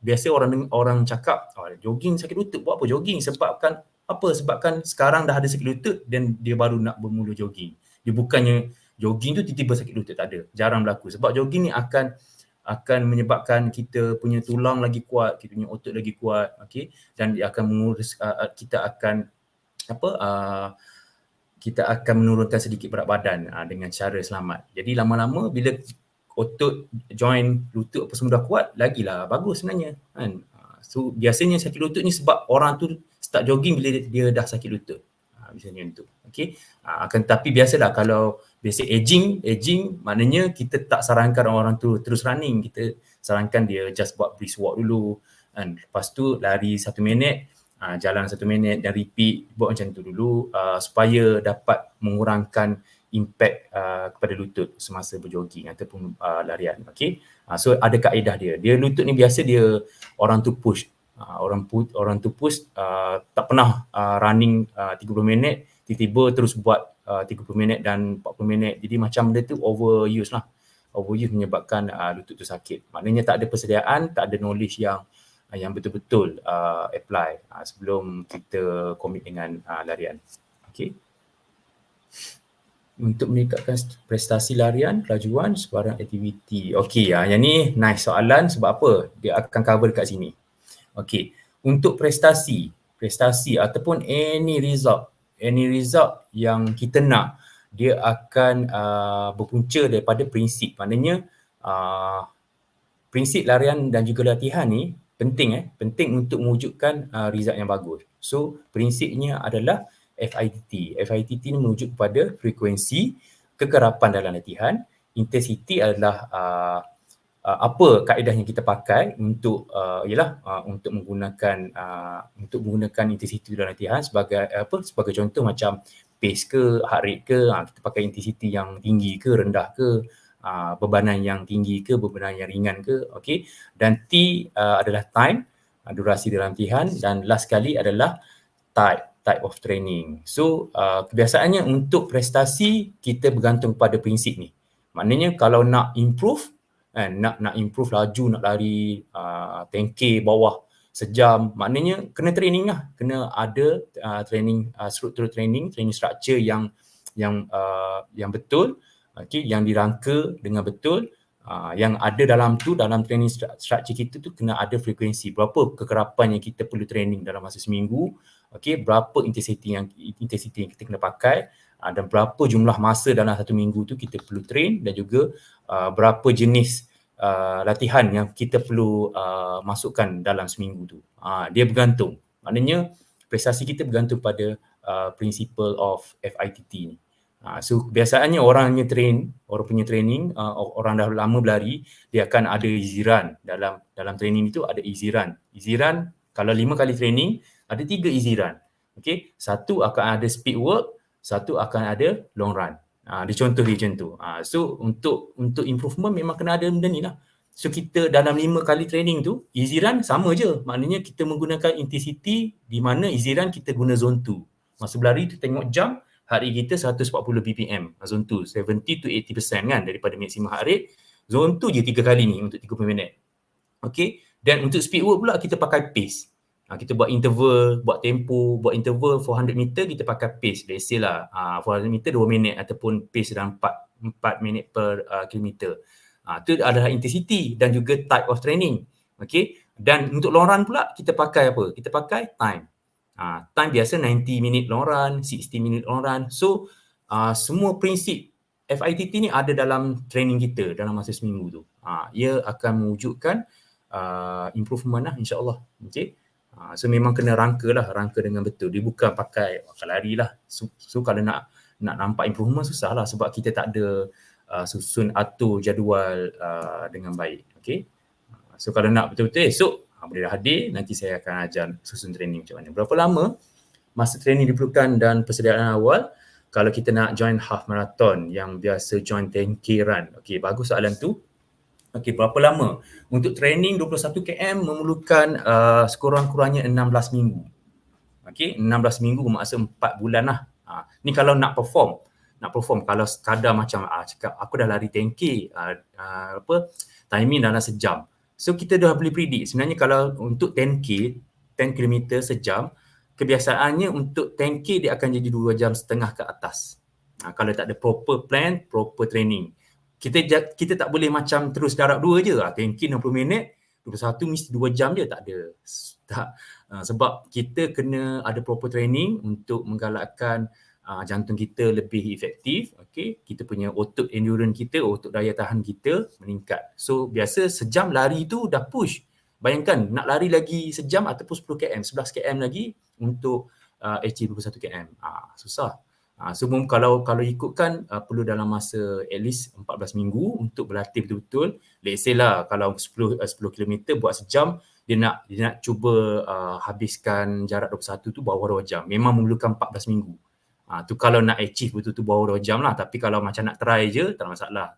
biasa orang cakap jogging sakit lutut. Buat apa jogging? Sebabkan sekarang dah ada sakit lutut dan dia baru nak bermula jogging. Dia bukannya jogging tu tiba-tiba sakit lutut, tak ada. Jarang berlaku. Sebab jogging ni akan menyebabkan kita punya tulang lagi kuat, kita punya otot lagi kuat, okey, dan dia akan mengurus kita akan menurunkan sedikit berat badan dengan cara selamat. Jadi lama-lama bila otot, joint, lutut apa semua dah kuat, lagilah bagus sebenarnya kan. So biasanya sakit lutut ni sebab orang tu start jogging bila dia dah sakit lutut. Misalnya tu. Okey. Akan tetapi biasalah kalau biasa aging maknanya kita tak sarankan orang tu terus running, kita sarankan dia just buat brisk walk dulu kan. Lepas tu lari 1 minit, jalan 1 minit dan repeat, buat macam tu dulu supaya dapat mengurangkan impact kepada lutut semasa berjogging ataupun larian. Okey. So ada kaedah dia. Dia lutut ni biasa dia orang tu push. Orang tu push tak pernah running 30 minit, tiba-tiba terus buat 30 minit dan 40 minit. Jadi macam dia tu overuse lah. Overuse menyebabkan lutut tu sakit. Maknanya tak ada persediaan, tak ada knowledge yang betul-betul apply sebelum kita commit dengan larian. Okey. Untuk meningkatkan prestasi larian, kelajuan, sebarang aktiviti. Okey, yang ni nice soalan sebab apa? Dia akan cover kat sini. Okey, untuk prestasi ataupun any result yang kita nak, dia akan berpunca daripada prinsip. Maknanya prinsip larian dan juga latihan ni penting untuk mewujudkan result yang bagus. So prinsipnya adalah FITT. FITT ni merujuk kepada frekuensi, kekerapan dalam latihan. Intensity adalah apa kaedah yang kita pakai untuk untuk menggunakan intensity dalam latihan sebagai contoh macam pace ke, heart rate ke, kita pakai intensity yang tinggi ke, rendah ke, bebanan yang tinggi ke, bebanan yang ringan ke. Okey. Dan T adalah time, durasi dalam latihan, dan last sekali adalah type of training. So kebiasaannya untuk prestasi kita bergantung pada prinsip ni. Maknanya kalau nak improve, nak improve laju, nak lari 10k bawah sejam, maknanya kena training lah. Kena ada training structure yang betul, yang dirangka dengan betul. Yang ada dalam training structure kita tu kena ada frekuensi, berapa kekerapan yang kita perlu training dalam masa seminggu, berapa intensity yang kita kena pakai, dan berapa jumlah masa dalam satu minggu tu kita perlu train, dan juga berapa jenis latihan yang kita perlu masukkan dalam seminggu tu. Dia bergantung. Maknanya prestasi kita bergantung pada principle of FITT ni. So kebiasaannya orang punya training, orang dah lama berlari, dia akan ada easy run. Dalam training itu ada easy run. Easy run kalau 5 kali training, ada 3 easy run. Okey, satu akan ada speed work, satu akan ada long run. Dia contoh dia macam tu. So untuk improvement memang kena ada benda ni lah. So kita dalam 5 kali training tu, easy run sama je. Maknanya kita menggunakan intensity di mana easy run kita guna zone 2. Masa berlari tu tengok jam, heart rate kita 140 BPM. Zone 2, 70 to 80% kan daripada maksimum heart rate. Zone 2 je 3 kali ni untuk 30 minit. Okey. Dan untuk speed work pula kita pakai pace. Kita buat interval, buat tempo, buat interval 400 meter kita pakai pace. Let's say lah 400 meter 2 minit ataupun pace dalam 4 minit per kilometer. Itu adalah intensity dan juga type of training. Okey. Dan untuk long run pula kita pakai apa? Kita pakai time. Time biasa 90 minit long run, 60 minit long run. So semua prinsip FITT ni ada dalam training kita dalam masa seminggu tu. Ia akan mewujudkan improvement lah, insyaAllah. Okay. So memang kena rangka dengan betul. Dia bukan pakai lari lah. So kalau nak nampak improvement susah lah sebab kita tak ada susun atur jadual dengan baik. Okay. So kalau nak betul-betul esok boleh hadir, nanti saya akan ajar susun training macam mana. Berapa lama masa training diperlukan dan persediaan awal kalau kita nak join half marathon yang biasa join 10k run. Okay, bagus soalan tu. Okay, berapa lama? Untuk training 21 km memerlukan sekurang-kurangnya 16 minggu. Okay, 16 minggu bermaksud 4 bulan lah. Ni kalau nak perform. Kalau sekadar macam cakap aku dah lari 10k timing dalam sejam. So kita dah boleh predict sebenarnya kalau untuk 10k 10 km sejam, kebiasaannya untuk 10k dia akan jadi 2 jam setengah ke atas. Kalau tak ada proper plan, proper training. Kita tak boleh macam terus darab 2 je. 10k 60 minit, 21 mesti 2 jam je, tak ada. Sebab kita kena ada proper training untuk menggalakkan jantung kita lebih efektif, okey, kita punya otot endurance kita, otot daya tahan kita meningkat. So biasa sejam lari tu dah push. Bayangkan nak lari lagi sejam ataupun 10 km, 11 km lagi untuk achieve 21 km. Susah. So kalau ikutkan perlu dalam masa at least 14 minggu untuk berlatih betul-betul. Let's say lah kalau 10 km buat sejam, dia nak cuba habiskan jarak 21 tu bawah 2 jam. Memang memerlukan 14 minggu. Tu kalau nak achieve betul-betul bawah 2 jam lah. Tapi kalau macam nak try je, tak masalah.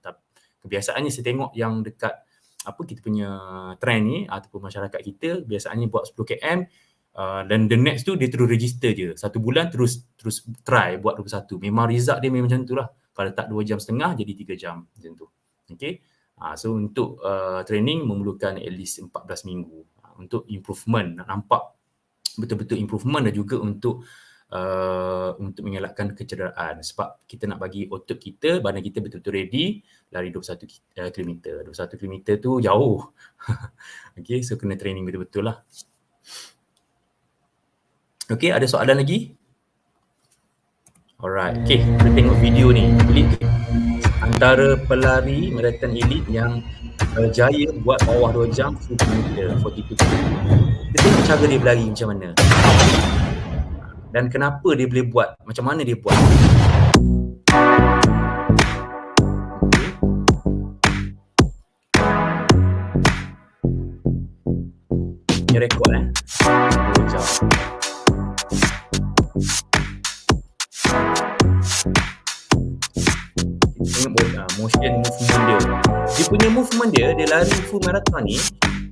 Kebiasaannya saya tengok yang dekat kita punya trend ni ataupun masyarakat kita, biasaannya buat 10 km dan the next tu dia terus register je. 1 bulan terus try buat 21. Memang result dia memang macam tu lah. Kalau tak 2 jam setengah jadi 3 jam macam tu. Okay. So untuk training memerlukan at least 14 minggu. Untuk improvement, nak nampak betul-betul improvement dan juga untuk mengelakkan kecederaan, sebab kita nak bagi otot kita, badan kita betul-betul ready lari 21 km. 21 km tu jauh. Okay, so kena training betul-betul lah. Okay, ada soalan lagi? Alright, okay, kita tengok video ni. Elite antara pelari marathon elite yang berjaya buat bawah 2 jam 10 km, 42 km. Kita tengok cara dia berlari macam mana. Dan kenapa dia boleh buat, macam mana dia buat. Ini rekod 2 jam. Kita tengok motion movement dia. Dia punya movement dia lari full marathon ni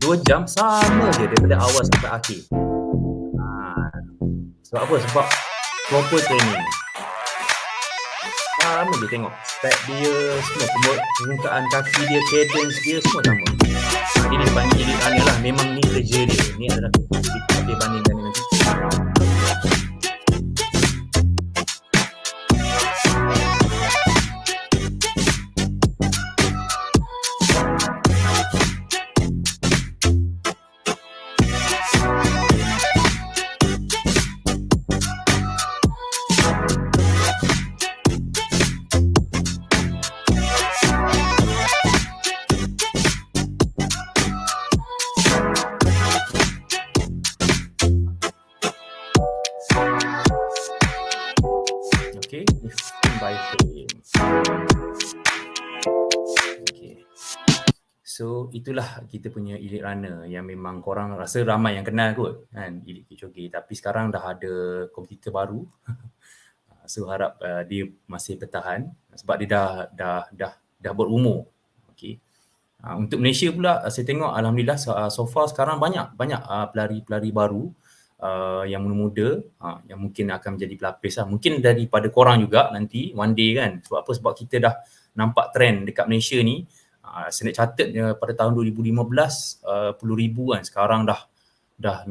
2 jam sama je daripada awal sampai akhir. Sebab apa? Sebab proper training. Sama dia tengok. Step dia, semua permukaan kaki dia, cadence dia, semua sama. Ini banding elite runner lah. Memang ni kerja dia. Ni adalah kerja dia bandingkan dengan kita. So itulah kita punya elite runner yang memang korang rasa ramai yang kenal kot kan, Elite Kipchoge. Tapi sekarang dah ada kompetitor baru. So harap dia masih bertahan sebab dia dah berumur. Okay. Untuk Malaysia pula saya tengok alhamdulillah so far sekarang banyak pelari-pelari baru yang muda-muda yang mungkin akan menjadi pelapis lah. Mungkin daripada korang juga nanti one day kan. Sebab apa? Sebab kita dah nampak trend dekat Malaysia ni. Saya nak catat pada tahun 2015 10,000 kan, sekarang dah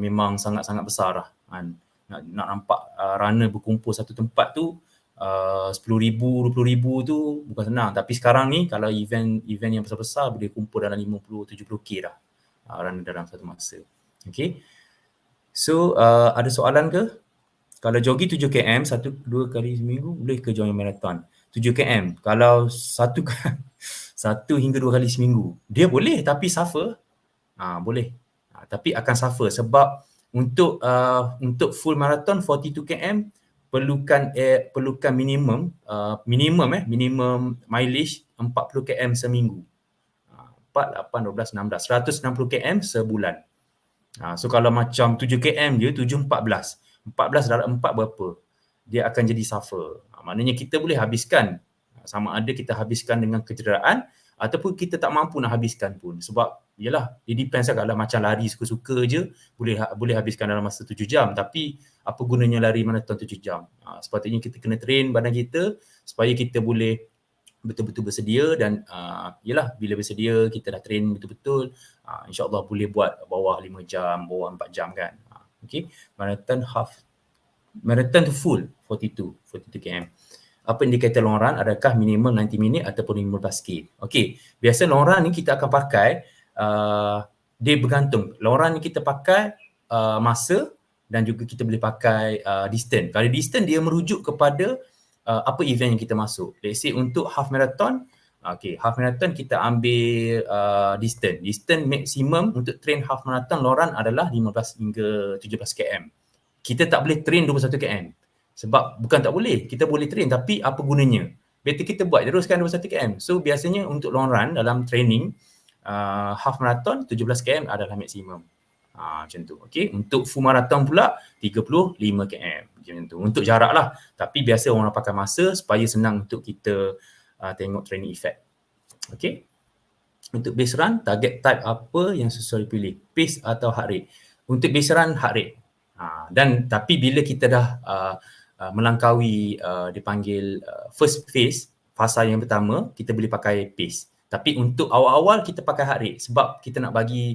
memang sangat-sangat besar lah kan. Nak nampak runner berkumpul satu tempat tu 10,000, 20,000 tu bukan senang. Tapi sekarang ni kalau event yang besar-besar boleh kumpul dalam 50-70k dah runner dalam satu masa. Okay. So ada soalan ke? Kalau jogging 7 km 1-2 kali seminggu boleh ke join marathon? 7 km kalau 1 hingga 2 kali seminggu. Dia boleh tapi suffer. Boleh. Tapi akan suffer sebab untuk full marathon 42 km perlukan minimum mileage 40 km seminggu. 4, 8, 12, 16. 160 km sebulan. So kalau macam 7 km je, 7, 14. 14 darab 4 berapa? Dia akan jadi suffer. Maknanya kita boleh habiskan. Sama ada kita habiskan dengan kecederaan ataupun kita tak mampu nak habiskan pun. Sebab yelah, dia depends lah. Kalau macam lari suka-suka je, boleh habiskan dalam masa 7 jam. Tapi apa gunanya lari marathon 7 jam? Sepatutnya kita kena train badan kita supaya kita boleh betul-betul bersedia dan yelah, bila bersedia kita dah train betul-betul, insyaAllah boleh buat bawah 5 jam, bawah 4 jam kan. Okay, marathon tu full 42 km. Apa indikator long run? Adakah minimum 90 minit ataupun 15k? Okay, biasa long run ni kita akan pakai, dia bergantung. Long run ni kita pakai masa dan juga kita boleh pakai distance. Kalau distance dia merujuk kepada apa event yang kita masuk. Let's say untuk half marathon, okay, half marathon kita ambil distance. Distance maksimum untuk train half marathon long run adalah 15 hingga 17 km. Kita tak boleh train 21 km. Sebab bukan tak boleh, kita boleh train tapi apa gunanya? Better kita buat teruskan 21 km. So biasanya untuk long run dalam training half marathon 17 km adalah maksimum. Macam tu. Okay. Untuk full marathon pula 35 km. Macam tu. Untuk jarak lah. Tapi biasa orang pakai masa supaya senang untuk kita tengok training effect. Okay. Untuk base run, target type apa yang sesuai pilih? Pace atau heart rate? Untuk base run, heart rate. Dan tapi bila kita dah melangkaui dipanggil first phase, fasa yang pertama, kita boleh pakai pace. Tapi untuk awal-awal kita pakai heart rate sebab kita nak bagi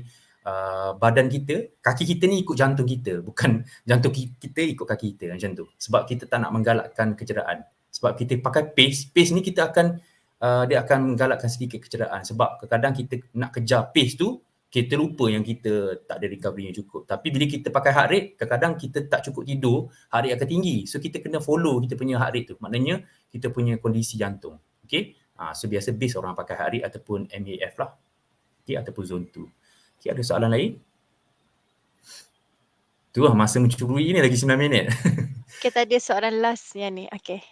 badan kita, kaki kita ni ikut jantung kita, bukan jantung kita ikut kaki kita, macam tu. Sebab kita tak nak menggalakkan kecederaan. Sebab kita pakai pace ni kita akan dia akan menggalakkan sedikit kecederaan. Sebab kadang-kadang kita nak kejar pace tu, kita lupa yang kita tak ada recovery yang cukup. Tapi bila kita pakai heart rate, kadang-kadang kita tak cukup tidur, heart rate akan tinggi. So kita kena follow kita punya heart rate tu. Maknanya kita punya kondisi jantung. Okay? So biasa base orang pakai heart rate ataupun MAF lah. Okay? Ataupun zone 2. Okay, ada soalan lain? Tu lah masa mencuri ni lagi 9 minit. Kita ada soalan last yang ni. Okay.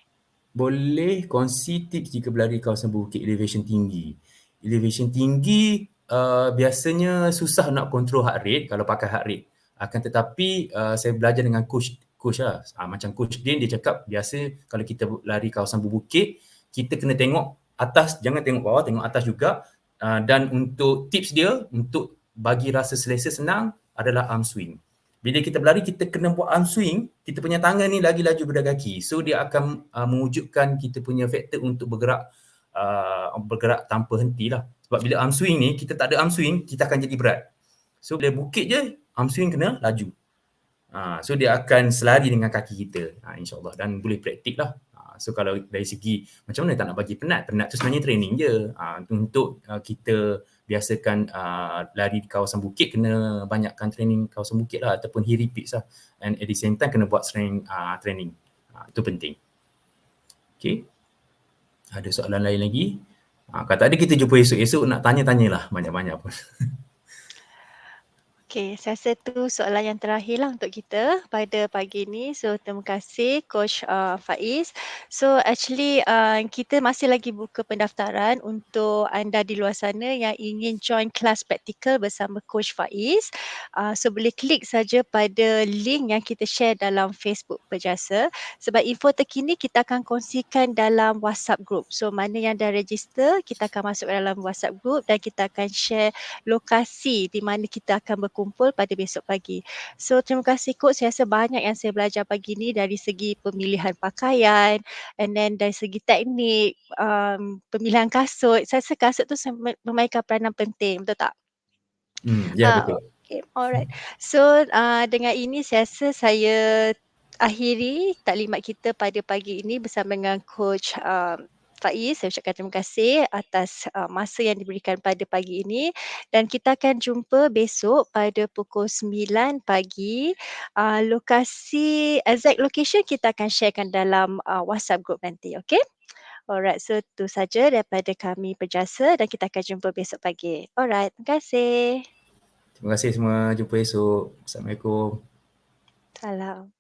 Boleh kongsi tips jika berlari kawasan bukit elevation tinggi. Elevation tinggi biasanya susah nak control heart rate kalau pakai heart rate. Akan tetapi saya belajar dengan coach lah. Macam coach Din, dia cakap biasa kalau kita lari kawasan berbukit, kita kena tengok atas, jangan tengok bawah, tengok atas juga. Dan untuk tips dia, untuk bagi rasa selesa senang adalah arm swing. Bila kita berlari, kita kena buat arm swing, kita punya tangan ni lagi laju daripada kaki. So dia akan mewujudkan kita punya faktor untuk bergerak tanpa henti lah. Sebab bila arm swing ni, kita tak ada arm swing, kita akan jadi berat. So bila bukit je, arm swing kena laju. So dia akan selari dengan kaki kita, insyaAllah. Dan boleh praktik lah. So kalau dari segi macam mana tak nak bagi penat tu sebenarnya training je. Untuk kita biasakan lari di kawasan bukit, kena banyakkan training kawasan bukit lah ataupun hill repeats lah. And at the same time kena buat strength training. Itu penting. Okay. Ada soalan lain lagi? Kalau tak ada, kita jumpa esok-esok, nak tanya-tanyalah banyak-banyak pun. Okay, saya rasa tu soalan yang terakhir lah untuk kita pada pagi ni. So, terima kasih Coach Faiz. So, actually kita masih lagi buka pendaftaran untuk anda di luar sana yang ingin join kelas praktikal bersama Coach Faiz. So, boleh klik saja pada link yang kita share dalam Facebook Berjasa. Sebab info terkini kita akan kongsikan dalam WhatsApp group. So, mana yang dah register, kita akan masuk dalam WhatsApp group dan kita akan share lokasi di mana kita akan berkumpul pada besok pagi. So terima kasih Coach, saya rasa banyak yang saya belajar pagi ni dari segi pemilihan pakaian and then dari segi teknik, pemilihan kasut. Saya rasa kasut tu memainkan peranan penting, betul tak? Ya, betul. Okay, alright. So dengan ini saya rasa saya akhiri taklimat kita pada pagi ini bersama dengan Coach Faiz. Saya ucapkan terima kasih atas masa yang diberikan pada pagi ini dan kita akan jumpa besok pada pukul 9 pagi. Lokasi, exact location kita akan sharekan dalam WhatsApp group nanti, okay? Alright, so itu saja daripada kami Berjasa dan kita akan jumpa besok pagi. Alright, terima kasih. Terima kasih semua. Jumpa esok. Assalamualaikum. Salam.